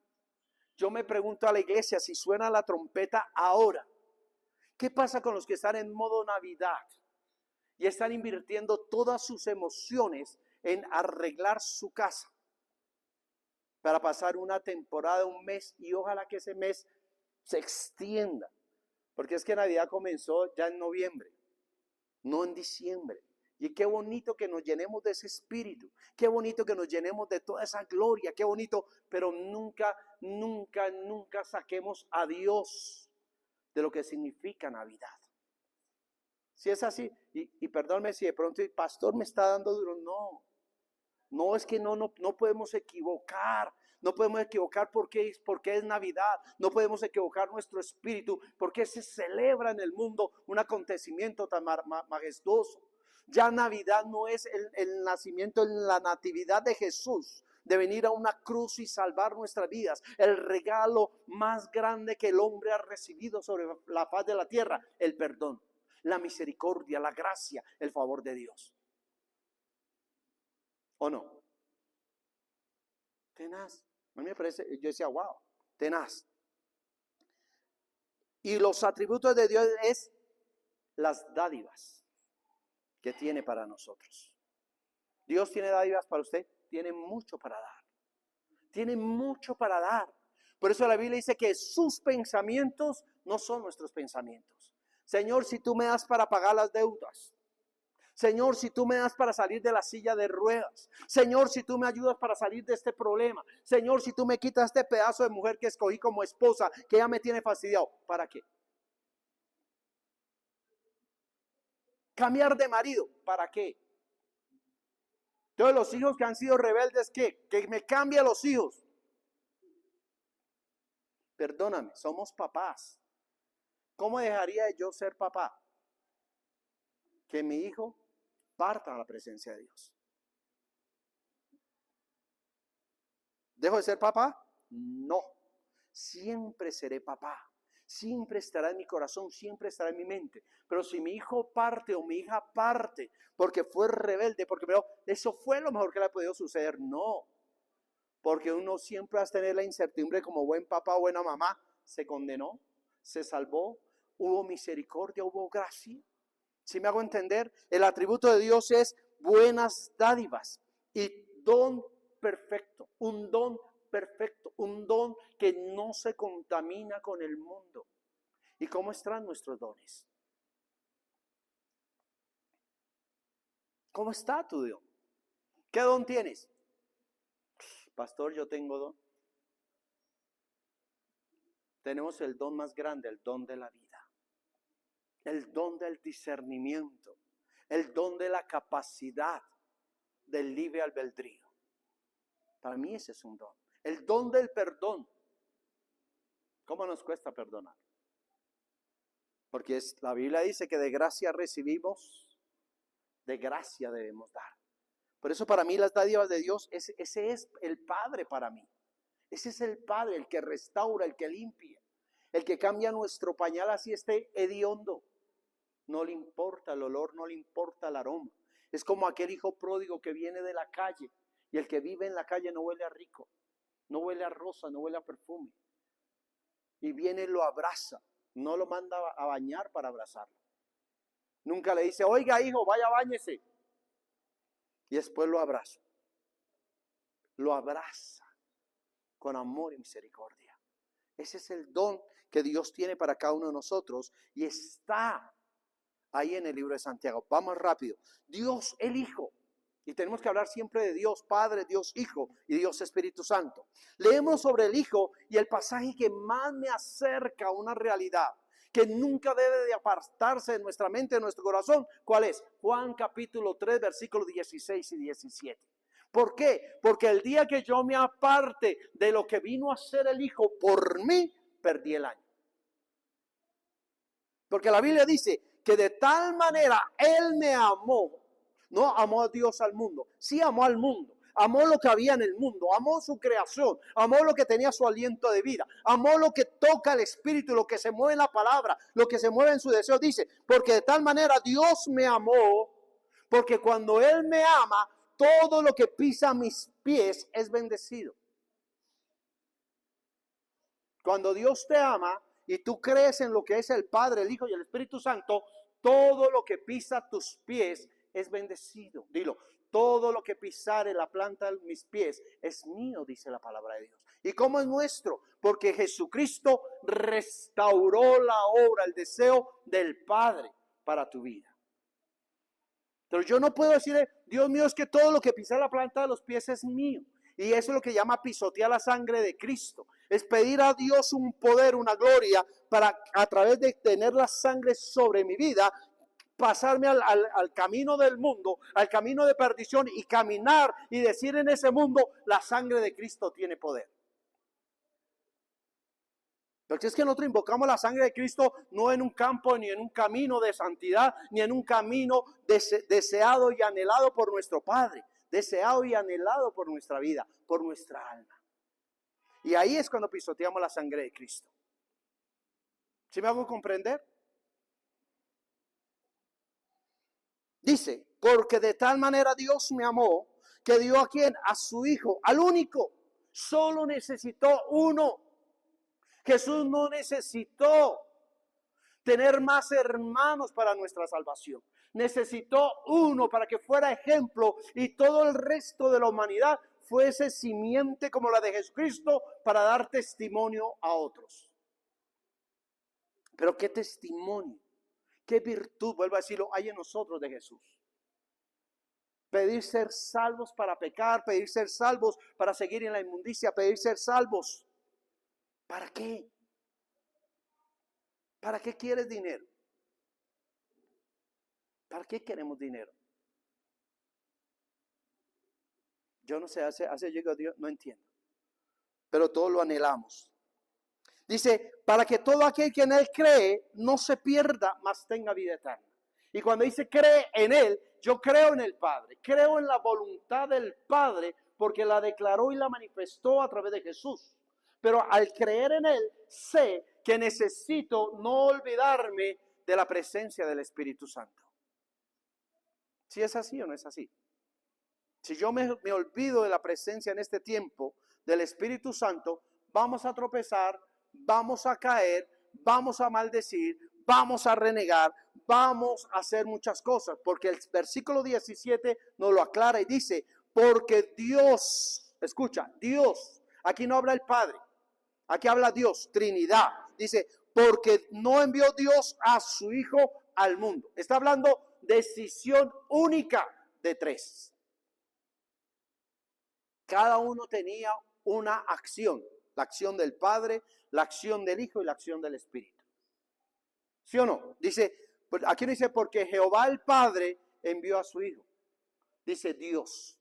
Yo me pregunto a la iglesia si suena la trompeta ahora. ¿Qué pasa con los que están en modo Navidad y están invirtiendo todas sus emociones en arreglar su casa para pasar una temporada, un mes, y ojalá que ese mes se extienda? Porque es que Navidad comenzó ya en noviembre, no en diciembre. Y qué bonito que nos llenemos de ese espíritu, qué bonito que nos llenemos de toda esa gloria, qué bonito, pero nunca saquemos a Dios de lo que significa Navidad. Si es así, y perdónme si de pronto el pastor me está dando duro, no es que no podemos equivocar. No podemos equivocar porque es Navidad. No podemos equivocar nuestro espíritu porque se celebra en el mundo un acontecimiento tan majestuoso. Ya Navidad no es el nacimiento, la natividad de Jesús, de venir a una cruz y salvar nuestras vidas. El regalo más grande que el hombre ha recibido sobre la faz de la tierra, el perdón, la misericordia, la gracia, el favor de Dios. ¿O no? Tenaz. A mí me parece, yo decía, wow, tenaz. Y los atributos de Dios es las dádivas que tiene para nosotros. Dios tiene dádivas para usted, tiene mucho para dar. Tiene mucho para dar. Por eso la Biblia dice que sus pensamientos no son nuestros pensamientos. Señor, si tú me das para pagar las deudas. Señor, si tú me das para salir de la silla de ruedas. Señor, si tú me ayudas para salir de este problema. Señor, si tú me quitas este pedazo de mujer que escogí como esposa, que ya me tiene fastidiado. ¿Para qué? Cambiar de marido. ¿Para qué? Entonces los hijos que han sido rebeldes, ¿qué? Que me cambie los hijos. Perdóname, somos papás. ¿Cómo dejaría yo ser papá? Que mi hijo parta a la presencia de Dios. ¿Dejo de ser papá? No. Siempre seré papá. Siempre estará en mi corazón, siempre estará en mi mente. Pero si mi hijo parte o mi hija parte porque fue rebelde, porque eso fue lo mejor que le ha podido suceder, no. Porque uno siempre va a tener la incertidumbre como buen papá o buena mamá. Se condenó, se salvó, hubo misericordia, hubo gracia. Si me hago entender, el atributo de Dios es buenas dádivas y don perfecto, un don perfecto, un don que no se contamina con el mundo. ¿Y cómo están nuestros dones? ¿Cómo está tu don? ¿Qué don tienes? Pastor, yo tengo don. Tenemos el don más grande, el don de la vida, el don del discernimiento, el don de la capacidad del libre albedrío. Para mí ese es un don. El don del perdón. ¿Cómo nos cuesta perdonar? Porque la Biblia dice que de gracia recibimos, de gracia debemos dar. Por eso para mí las dádivas de Dios, ese es el Padre para mí. Ese es el Padre, el que restaura, el que limpia, el que cambia nuestro pañal así esté hediondo. No le importa el olor, no le importa el aroma. Es como aquel hijo pródigo que viene de la calle y el que vive en la calle no huele a rico, no huele a rosa, no huele a perfume. Y viene y lo abraza, no lo manda a bañar para abrazarlo. Nunca le dice, oiga hijo, vaya báñese. Y después lo abraza. Lo abraza con amor y misericordia. Ese es el don que Dios tiene para cada uno de nosotros y está ahí en el libro de Santiago. Vamos rápido. Dios el Hijo. Y tenemos que hablar siempre de Dios Padre, Dios Hijo y Dios Espíritu Santo. Leemos sobre el Hijo y el pasaje que más me acerca a una realidad que nunca debe de apartarse de nuestra mente, de nuestro corazón. ¿Cuál es? Juan capítulo 3, versículos 16 y 17. ¿Por qué? Porque el día que yo me aparte de lo que vino a ser el Hijo por mí, perdí el año. Porque la Biblia dice que de tal manera Él me amó. No amó a Dios al mundo, sí amó al mundo. Amó lo que había en el mundo, amó su creación, amó lo que tenía su aliento de vida, amó lo que toca el Espíritu, lo que se mueve en la palabra, lo que se mueve en su deseo. Dice, porque de tal manera Dios me amó, porque cuando Él me ama, todo lo que pisa mis pies es bendecido. Cuando Dios te ama y tú crees en lo que es el Padre, el Hijo y el Espíritu Santo, todo lo que pisa tus pies es bendecido. Dilo, todo lo que pisare la planta de mis pies es mío, dice la palabra de Dios. ¿Y cómo es nuestro? Porque Jesucristo restauró la obra, el deseo del Padre para tu vida. Pero yo no puedo decirle, Dios mío, es que todo lo que pisa la planta de los pies es mío. Y eso es lo que llama pisotear la sangre de Cristo. Es pedir a Dios un poder, una gloria, para a través de tener la sangre sobre mi vida, pasarme al camino del mundo, al camino de perdición y caminar y decir en ese mundo, la sangre de Cristo tiene poder. Porque es que nosotros invocamos la sangre de Cristo no en un campo, ni en un camino de santidad, ni en un camino deseado y anhelado por nuestro Padre. deseado y anhelado por nuestra vida, por nuestra alma. Y ahí es cuando pisoteamos la sangre de Cristo. ¿Sí me hago comprender? Dice, porque de tal manera Dios me amó, que dio a quién, a su Hijo, al único. Solo necesitó uno. Jesús no necesitó tener más hermanos para nuestra salvación. Necesitó uno para que fuera ejemplo y todo el resto de la humanidad fuese simiente como la de Jesucristo para dar testimonio a otros. Pero qué testimonio, qué virtud, vuelvo a decirlo, hay en nosotros de Jesús. Pedir ser salvos para pecar, pedir ser salvos para seguir en la inmundicia, pedir ser salvos. ¿Para qué? ¿Para qué quieres dinero? ¿Para qué queremos dinero? Yo no sé, hace llego a Dios, no entiendo. Pero todos lo anhelamos. Dice, para que todo aquel que en Él cree no se pierda, mas tenga vida eterna. Y cuando dice cree en Él, yo creo en el Padre, creo en la voluntad del Padre, porque la declaró y la manifestó a través de Jesús. Pero al creer en Él, sé que necesito no olvidarme de la presencia del Espíritu Santo. ¿Si es así o no es así? Si yo me olvido de la presencia en este tiempo del Espíritu Santo, vamos a tropezar, vamos a caer, vamos a maldecir, vamos a renegar, vamos a hacer muchas cosas, porque el versículo 17 nos lo aclara y dice, porque Dios, escucha, Dios, aquí no habla el Padre, aquí habla Dios, Trinidad, dice, porque no envió Dios a su Hijo al mundo. Está hablando decisión única de tres. Cada uno tenía una acción, la acción del Padre, la acción del Hijo y la acción del Espíritu. ¿Sí o no? Dice, aquí no dice porque Jehová el Padre envió a su Hijo. Dice Dios,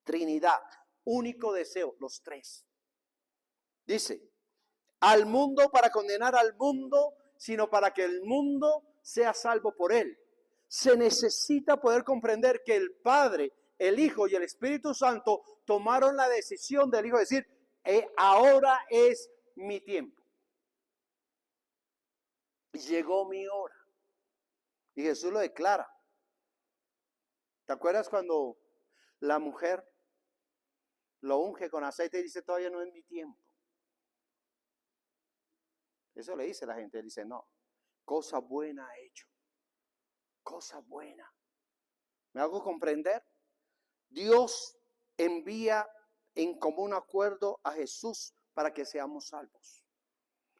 Trinidad, único deseo, los tres. Dice, al mundo para condenar al mundo, sino para que el mundo sea salvo por él. Se necesita poder comprender que el Padre, el Hijo y el Espíritu Santo tomaron la decisión del Hijo de decir, ahora es mi tiempo. Llegó mi hora. Y Jesús lo declara. ¿Te acuerdas cuando la mujer lo unge con aceite y dice, todavía no es mi tiempo? Eso le dice la gente, dice, no, cosa buena ha hecho. Cosa buena. ¿Me hago comprender? Dios envía en común acuerdo a Jesús para que seamos salvos.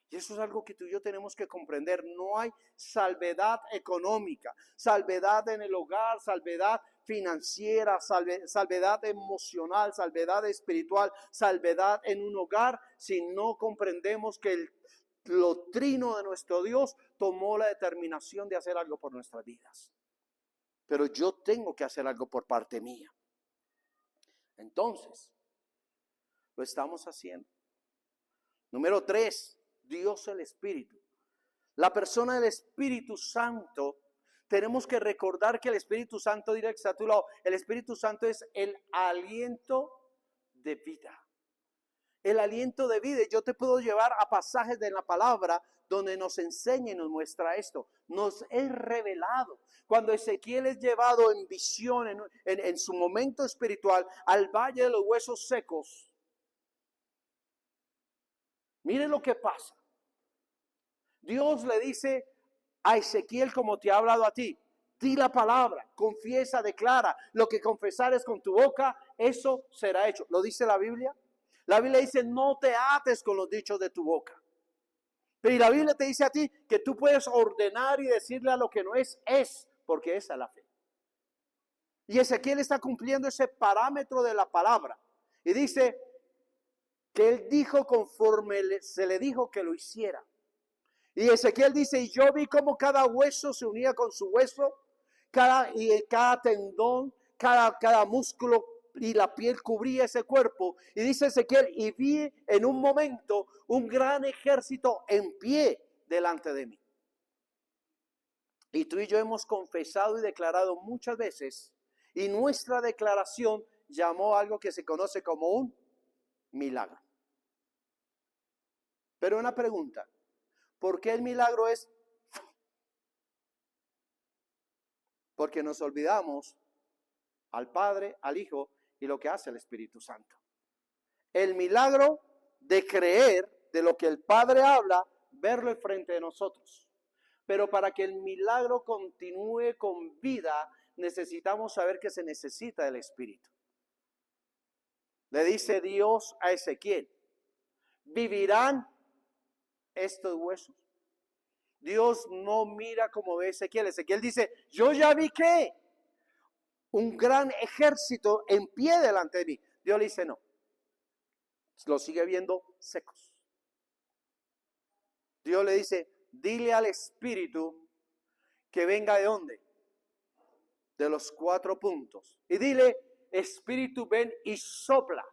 Y eso es algo que tú y yo tenemos que comprender. No hay salvedad económica, salvedad en el hogar, salvedad financiera, salvedad emocional, salvedad espiritual, salvedad en un hogar, si no comprendemos que lo trino de nuestro Dios tomó la determinación de hacer algo por nuestras vidas. Pero yo tengo que hacer algo por parte mía. Entonces, lo estamos haciendo. Número 3, Dios el Espíritu. La persona del Espíritu Santo, tenemos que recordar que el Espíritu Santo, directo a tu lado, el Espíritu Santo es el aliento de vida. El aliento de vida. Yo te puedo llevar a pasajes de la palabra donde nos enseña y nos muestra esto. Nos es revelado. Cuando Ezequiel es llevado en visión, en su momento espiritual, al valle de los huesos secos. Mire lo que pasa. Dios le dice a Ezequiel como te ha hablado a ti. Di la palabra, confiesa, declara. Lo que confesares con tu boca, eso será hecho. ¿Lo dice la Biblia? La Biblia dice, no te ates con los dichos de tu boca. Pero la Biblia te dice a ti que tú puedes ordenar y decirle a lo que no es, porque esa es la fe. Y Ezequiel está cumpliendo ese parámetro de la palabra. Y dice que él dijo conforme se le dijo que lo hiciera. Y Ezequiel dice, y yo vi cómo cada hueso se unía con su hueso, cada tendón, cada músculo y la piel cubría ese cuerpo. Y dice Ezequiel, y vi en un momento un gran ejército en pie delante de mí. Y tú y yo hemos confesado y declarado muchas veces, Y nuestra declaración llamó algo que se conoce como un milagro. Pero una pregunta, ¿por qué el milagro es? Porque nos olvidamos al Padre, al Hijo y lo que hace el Espíritu Santo. El milagro de creer de lo que el Padre habla, verlo enfrente de nosotros. Pero para que el milagro continúe con vida, necesitamos saber que se necesita el Espíritu. Le dice Dios a Ezequiel, vivirán estos huesos. Dios no mira como ve Ezequiel. Ezequiel dice, yo ya vi que un gran ejército en pie delante de mí. Dios le dice, no, lo sigue viendo secos. Dios le dice, dile al Espíritu que venga de dónde, de los 4 puntos. Y dile, Espíritu, ven y sopla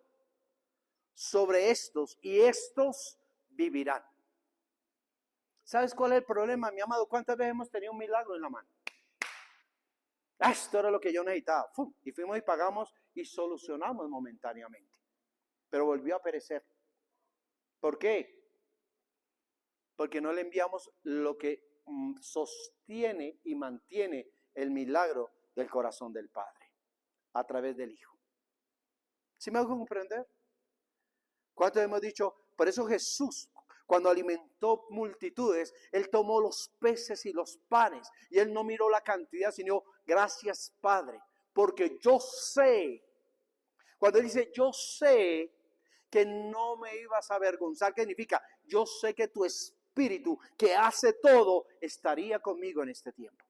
sobre estos y estos vivirán. ¿Sabes cuál es el problema, mi amado? ¿Cuántas veces hemos tenido un milagro en la mano? Esto era lo que yo necesitaba. ¡Fum! Y fuimos y pagamos y solucionamos momentáneamente. Pero volvió a perecer. ¿Por qué? Porque no le enviamos lo que sostiene y mantiene el milagro del corazón del Padre a través del Hijo. ¿Sí me hago comprender? ¿Cuántos hemos dicho? Por eso Jesús, cuando alimentó multitudes, Él tomó los peces y los panes y Él no miró la cantidad, sino gracias Padre, porque yo sé, cuando Él dice yo sé que no me ibas a avergonzar, ¿qué significa? Yo sé que tu Espíritu que hace todo estaría conmigo en este tiempo.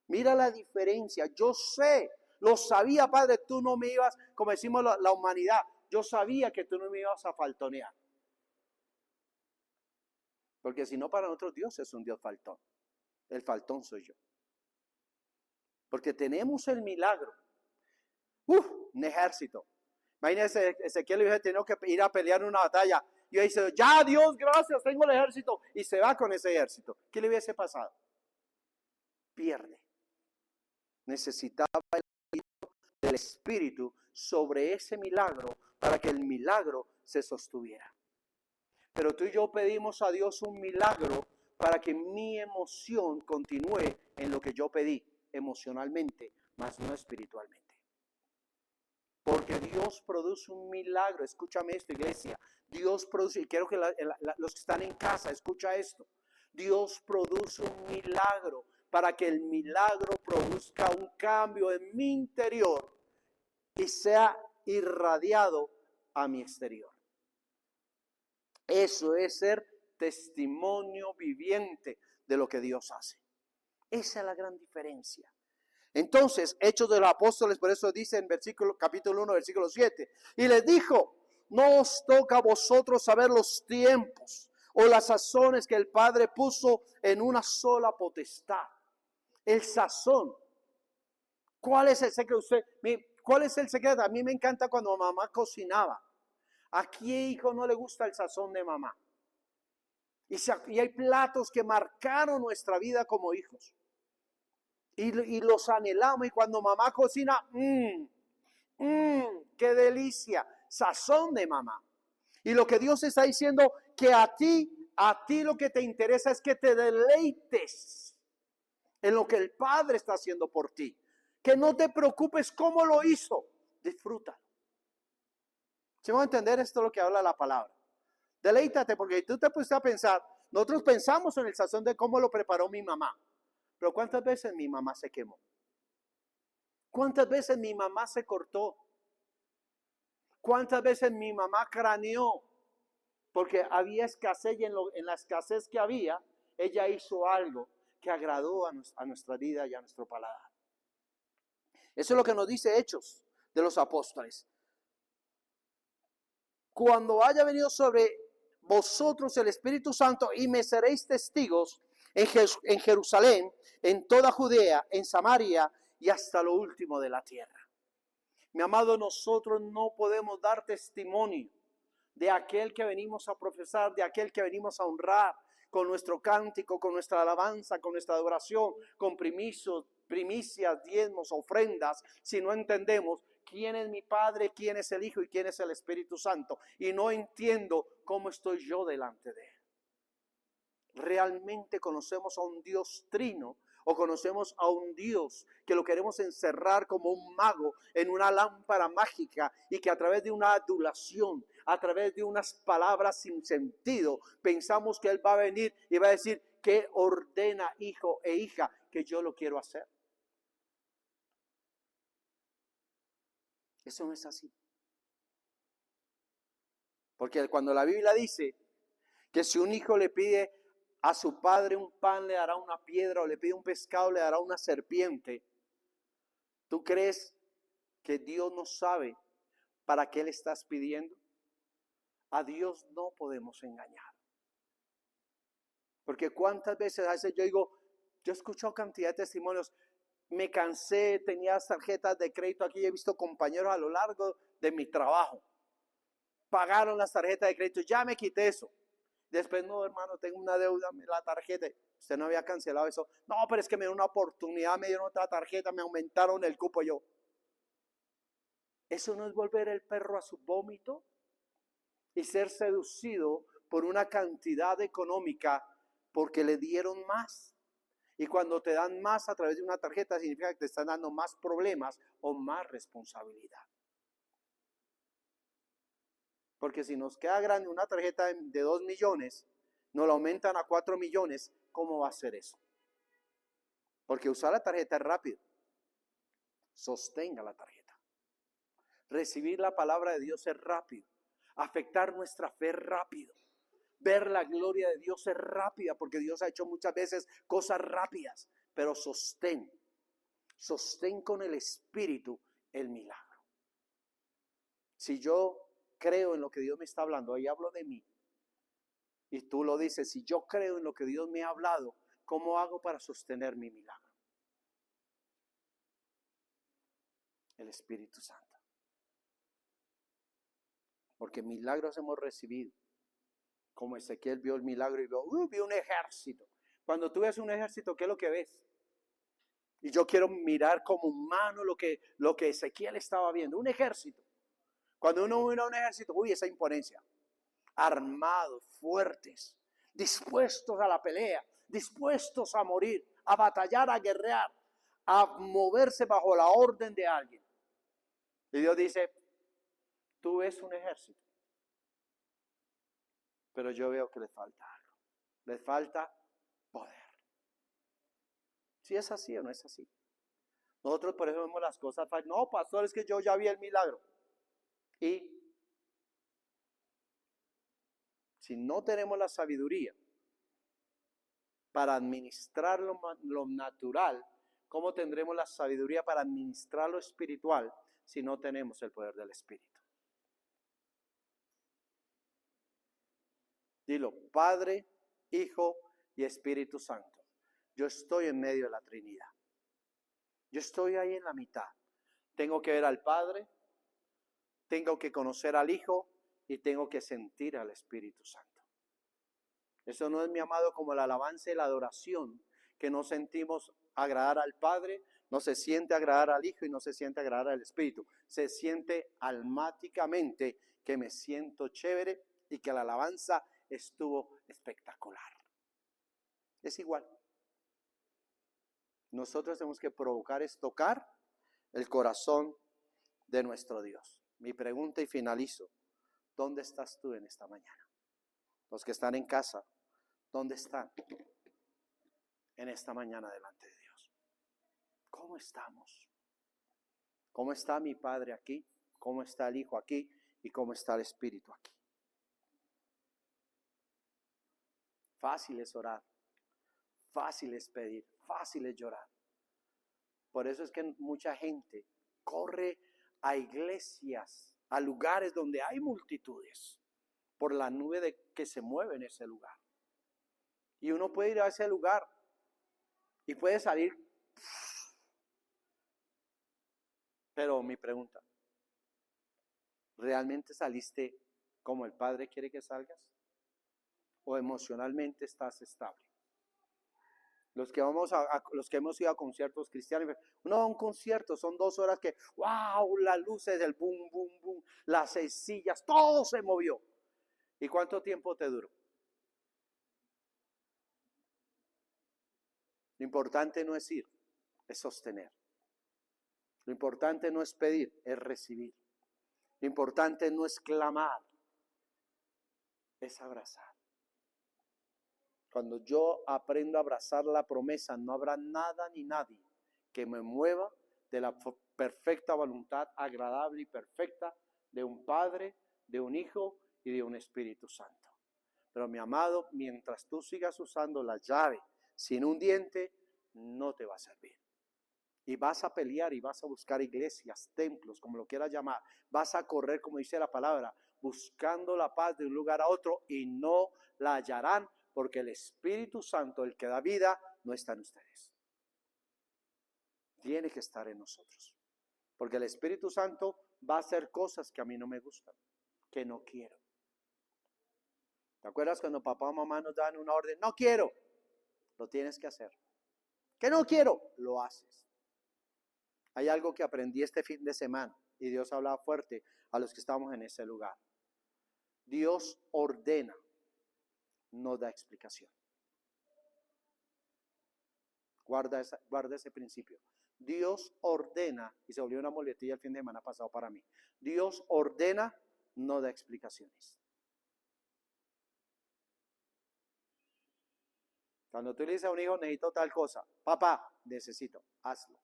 Mira la diferencia, yo sé, lo sabía Padre, tú no me ibas, como decimos la humanidad, yo sabía que tú no me ibas a faltonear. Porque si no, para nosotros Dios es un Dios faltón. El faltón soy yo. Porque tenemos el milagro. Un ejército. Imagínense, Ezequiel hubiese tenido que ir a pelear una batalla. Y dice, ya Dios, gracias, tengo el ejército. Y se va con ese ejército. ¿Qué le hubiese pasado? Pierde. Necesitaba el Espíritu sobre ese milagro para que el milagro se sostuviera. Pero tú y yo pedimos a Dios un milagro para que mi emoción continúe en lo que yo pedí emocionalmente, mas no espiritualmente. Porque Dios produce un milagro. Escúchame esto, iglesia. Dios produce, y quiero que los que están en casa, escucha esto. Dios produce un milagro para que el milagro produzca un cambio en mi interior y sea irradiado a mi exterior. Eso es ser testimonio viviente de lo que Dios hace. Esa es la gran diferencia. Entonces, Hechos de los Apóstoles, por eso dice en capítulo 1, versículo 7, y les dijo, no os toca a vosotros saber los tiempos o las sazones que el Padre puso en una sola potestad. El sazón. ¿Cuál es el secreto? ¿Cuál es el secreto? A mí me encanta cuando mamá cocinaba. ¿A qué hijo no le gusta el sazón de mamá? Y hay platos que marcaron nuestra vida como hijos. Y los anhelamos. Y cuando mamá cocina, qué delicia. Sazón de mamá. Y lo que Dios está diciendo, que a ti lo que te interesa es que te deleites en lo que el Padre está haciendo por ti. Que no te preocupes cómo lo hizo. Disfruta. ¿Sí vamos a entender esto lo que habla la palabra? Deleítate, porque tú te pusiste a pensar, nosotros pensamos en el sazón de cómo lo preparó mi mamá, pero ¿cuántas veces mi mamá se quemó? ¿Cuántas veces mi mamá se cortó? ¿Cuántas veces mi mamá craneó? Porque había escasez y en la escasez que había, ella hizo algo que agradó a nuestra vida y a nuestro paladar. Eso es lo que nos dice Hechos de los Apóstoles. Cuando haya venido sobre vosotros el Espíritu Santo y me seréis testigos en Jerusalén, en toda Judea, en Samaria y hasta lo último de la tierra. Mi amado, nosotros no podemos dar testimonio de aquel que venimos a profesar, de aquel que venimos a honrar con nuestro cántico, con nuestra alabanza, con nuestra adoración, con primicias, diezmos, ofrendas, si no entendemos quién es mi Padre, quién es el Hijo y quién es el Espíritu Santo. Y no entiendo cómo estoy yo delante de Él. ¿Realmente conocemos a un Dios trino? ¿O conocemos a un Dios que lo queremos encerrar como un mago en una lámpara mágica y que a través de una adulación, a través de unas palabras sin sentido, pensamos que Él va a venir y va a decir que ordena, hijo e hija, que yo lo quiero hacer? Eso no es así. Porque cuando la Biblia dice que si un hijo le pide a su padre un pan, le dará una piedra, o le pide un pescado, le dará una serpiente, ¿tú crees que Dios no sabe para qué le estás pidiendo? A Dios no podemos engañar. Porque cuántas veces a veces yo digo, yo he escuchado cantidad de testimonios, me cansé, tenía tarjetas de crédito aquí, he visto compañeros a lo largo de mi trabajo, pagaron las tarjetas de crédito, ya me quité eso. Después, no, hermano, tengo una deuda, la tarjeta, usted no había cancelado eso. No, pero es que me dieron una oportunidad, me dieron otra tarjeta, me aumentaron el cupo. Yo, ¿eso no es volver el perro a su vómito? Y ser seducido por una cantidad económica porque le dieron más. Y cuando te dan más a través de una tarjeta, significa que te están dando más problemas o más responsabilidad. Porque si nos queda grande una tarjeta de 2 millones, nos la aumentan a 4 millones, ¿cómo va a ser eso? Porque usar la tarjeta es rápido. Sostenga la tarjeta. Recibir la palabra de Dios es rápido. Afectar nuestra fe es rápido. Ver la gloria de Dios es rápida, porque Dios ha hecho muchas veces cosas rápidas. Pero sostén con el Espíritu el milagro. Si yo creo en lo que Dios me está hablando, ahí hablo de mí, y tú lo dices, si yo creo en lo que Dios me ha hablado, ¿cómo hago para sostener mi milagro? El Espíritu Santo. Porque milagros hemos recibido. Como Ezequiel vio el milagro y vio un ejército. Cuando tú ves un ejército, ¿qué es lo que ves? Y yo quiero mirar como humano lo que Ezequiel estaba viendo. Un ejército. Cuando uno mira un ejército, esa imponencia. Armados, fuertes, dispuestos a la pelea, dispuestos a morir, a batallar, a guerrear, a moverse bajo la orden de alguien. Y Dios dice, tú ves un ejército, pero yo veo que le falta algo. Le falta poder. ¿Si es así o no es así? Nosotros por eso vemos las cosas fáciles. No, pastor, es que yo ya vi el milagro. Y si no tenemos la sabiduría para administrar lo natural, ¿cómo tendremos la sabiduría para administrar lo espiritual si no tenemos el poder del Espíritu? Dilo, Padre, Hijo y Espíritu Santo. Yo estoy en medio de la Trinidad. Yo estoy ahí en la mitad. Tengo que ver al Padre, tengo que conocer al Hijo y tengo que sentir al Espíritu Santo. Eso no es, mi amado, como la alabanza y la adoración, que no sentimos agradar al Padre, no se siente agradar al Hijo y no se siente agradar al Espíritu. Se siente almáticamente que me siento chévere y que la alabanza estuvo espectacular. Es igual. Nosotros tenemos que provocar es tocar el corazón de nuestro Dios. Mi pregunta y finalizo. ¿Dónde estás tú en esta mañana? Los que están en casa, ¿dónde están en esta mañana delante de Dios? ¿Cómo estamos? ¿Cómo está mi Padre aquí? ¿Cómo está el Hijo aquí? ¿Y cómo está el Espíritu aquí? Fácil es orar, fácil es pedir, fácil es llorar. Por eso es que mucha gente corre a iglesias, a lugares donde hay multitudes, por la nube que se mueve en ese lugar. Y uno puede ir a ese lugar y puede salir. Pero mi pregunta, ¿realmente saliste como el Padre quiere que salgas? ¿O emocionalmente estás estable? Los que hemos ido a conciertos cristianos, uno va a un concierto, son 2 horas que, wow, las luces, el boom, boom, boom, las 6 sillas, todo se movió. ¿Y cuánto tiempo te duró? Lo importante no es ir, es sostener. Lo importante no es pedir, es recibir. Lo importante no es clamar, es abrazar. Cuando yo aprendo a abrazar la promesa, no habrá nada ni nadie que me mueva de la perfecta voluntad agradable y perfecta de un Padre, de un Hijo y de un Espíritu Santo. Pero mi amado, mientras tú sigas usando la llave sin un diente, no te va a servir. Y vas a pelear y vas a buscar iglesias, templos, como lo quieras llamar. Vas a correr, como dice la palabra, buscando la paz de un lugar a otro y no la hallarán, porque el Espíritu Santo, el que da vida, no está en ustedes. Tiene que estar en nosotros. Porque el Espíritu Santo va a hacer cosas que a mí no me gustan, que no quiero. ¿Te acuerdas cuando papá o mamá nos dan una orden? No quiero. Lo tienes que hacer. Que no quiero, lo haces. Hay algo que aprendí este fin de semana y Dios hablaba fuerte a los que estamos en ese lugar. Dios ordena, no da explicación. Guarda ese principio. Dios ordena, y se volvió una muletilla el fin de semana pasado para mí. Dios ordena, no da explicaciones. Cuando tú le dices a un hijo, necesito tal cosa, papá, necesito, hazlo.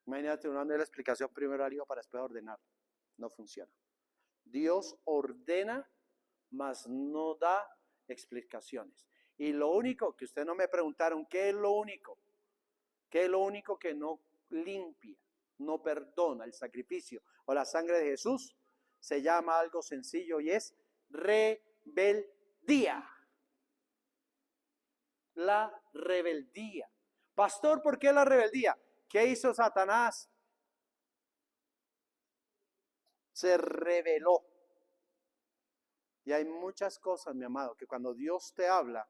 Imagínate uno dando la explicación primero al hijo para después ordenar. No funciona. Dios ordena, mas no da explicaciones. Y lo único que ustedes no me preguntaron, ¿qué es lo único? ¿Qué es lo único que no limpia, no perdona el sacrificio o la sangre de Jesús? Se llama algo sencillo y es rebeldía. La rebeldía. Pastor, ¿por qué la rebeldía? ¿Qué hizo Satanás? Se rebeló. Y hay muchas cosas, mi amado, que cuando Dios te habla,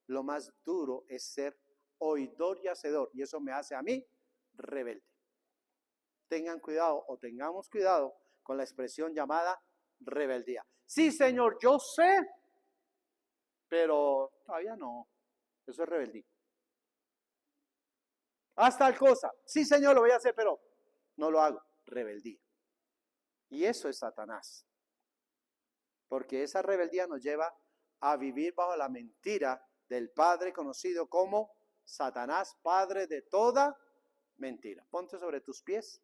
lo más duro es ser oidor y hacedor. Y eso me hace a mí rebelde. Tengan cuidado o tengamos cuidado con la expresión llamada rebeldía. Sí, Señor, yo sé, pero todavía no. Eso es rebeldía. Haz tal cosa. Sí, Señor, lo voy a hacer, pero no lo hago. Rebeldía. Y eso es Satanás. Porque esa rebeldía nos lleva a vivir bajo la mentira del padre conocido como Satanás, padre de toda mentira. Ponte sobre tus pies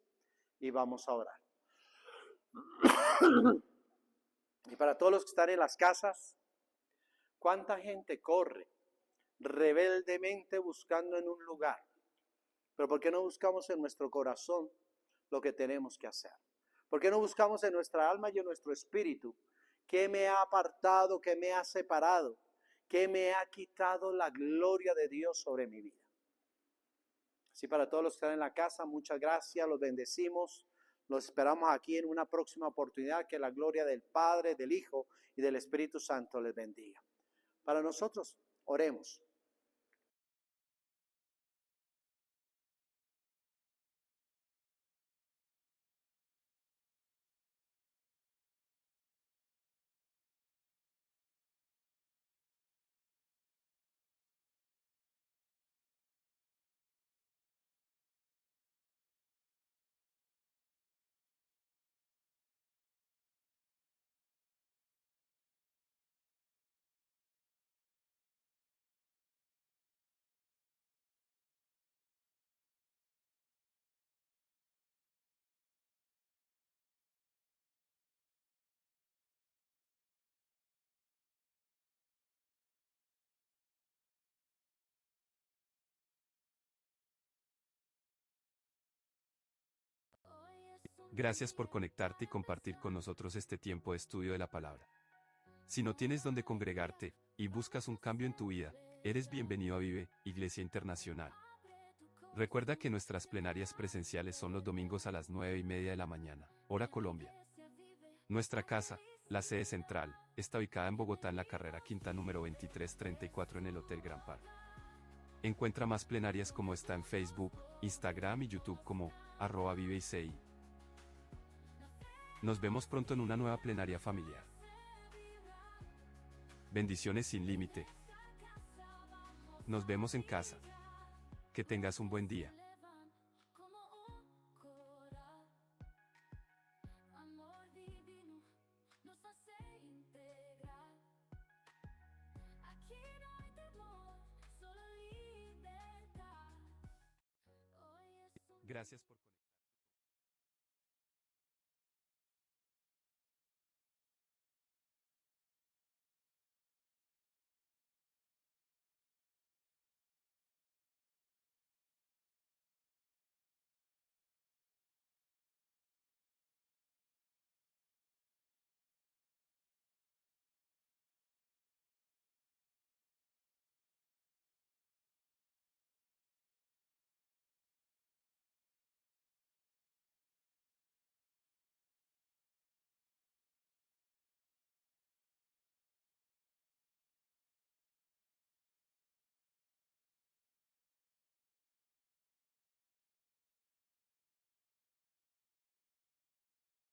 y vamos a orar. Y para todos los que están en las casas, ¿cuánta gente corre rebeldemente buscando en un lugar? Pero ¿por qué no buscamos en nuestro corazón lo que tenemos que hacer? ¿Por qué no buscamos en nuestra alma y en nuestro espíritu qué me ha apartado, qué me ha separado, qué me ha quitado la gloria de Dios sobre mi vida? Así para todos los que están en la casa, muchas gracias, los bendecimos. Los esperamos aquí en una próxima oportunidad. Que la gloria del Padre, del Hijo y del Espíritu Santo les bendiga. Para nosotros, oremos. Gracias por conectarte y compartir con nosotros este tiempo de estudio de la palabra. Si no tienes donde congregarte y buscas un cambio en tu vida, eres bienvenido a Vive, Iglesia Internacional. Recuerda que nuestras plenarias presenciales son los domingos a las 9:30 de la mañana, hora Colombia. Nuestra casa, la sede central, está ubicada en Bogotá en la carrera quinta número 2334 en el Hotel Gran Park. Encuentra más plenarias como esta en Facebook, Instagram y YouTube como @viveICI. Nos vemos pronto en una nueva plenaria familiar. Bendiciones sin límite. Nos vemos en casa. Que tengas un buen día. Gracias por conectar.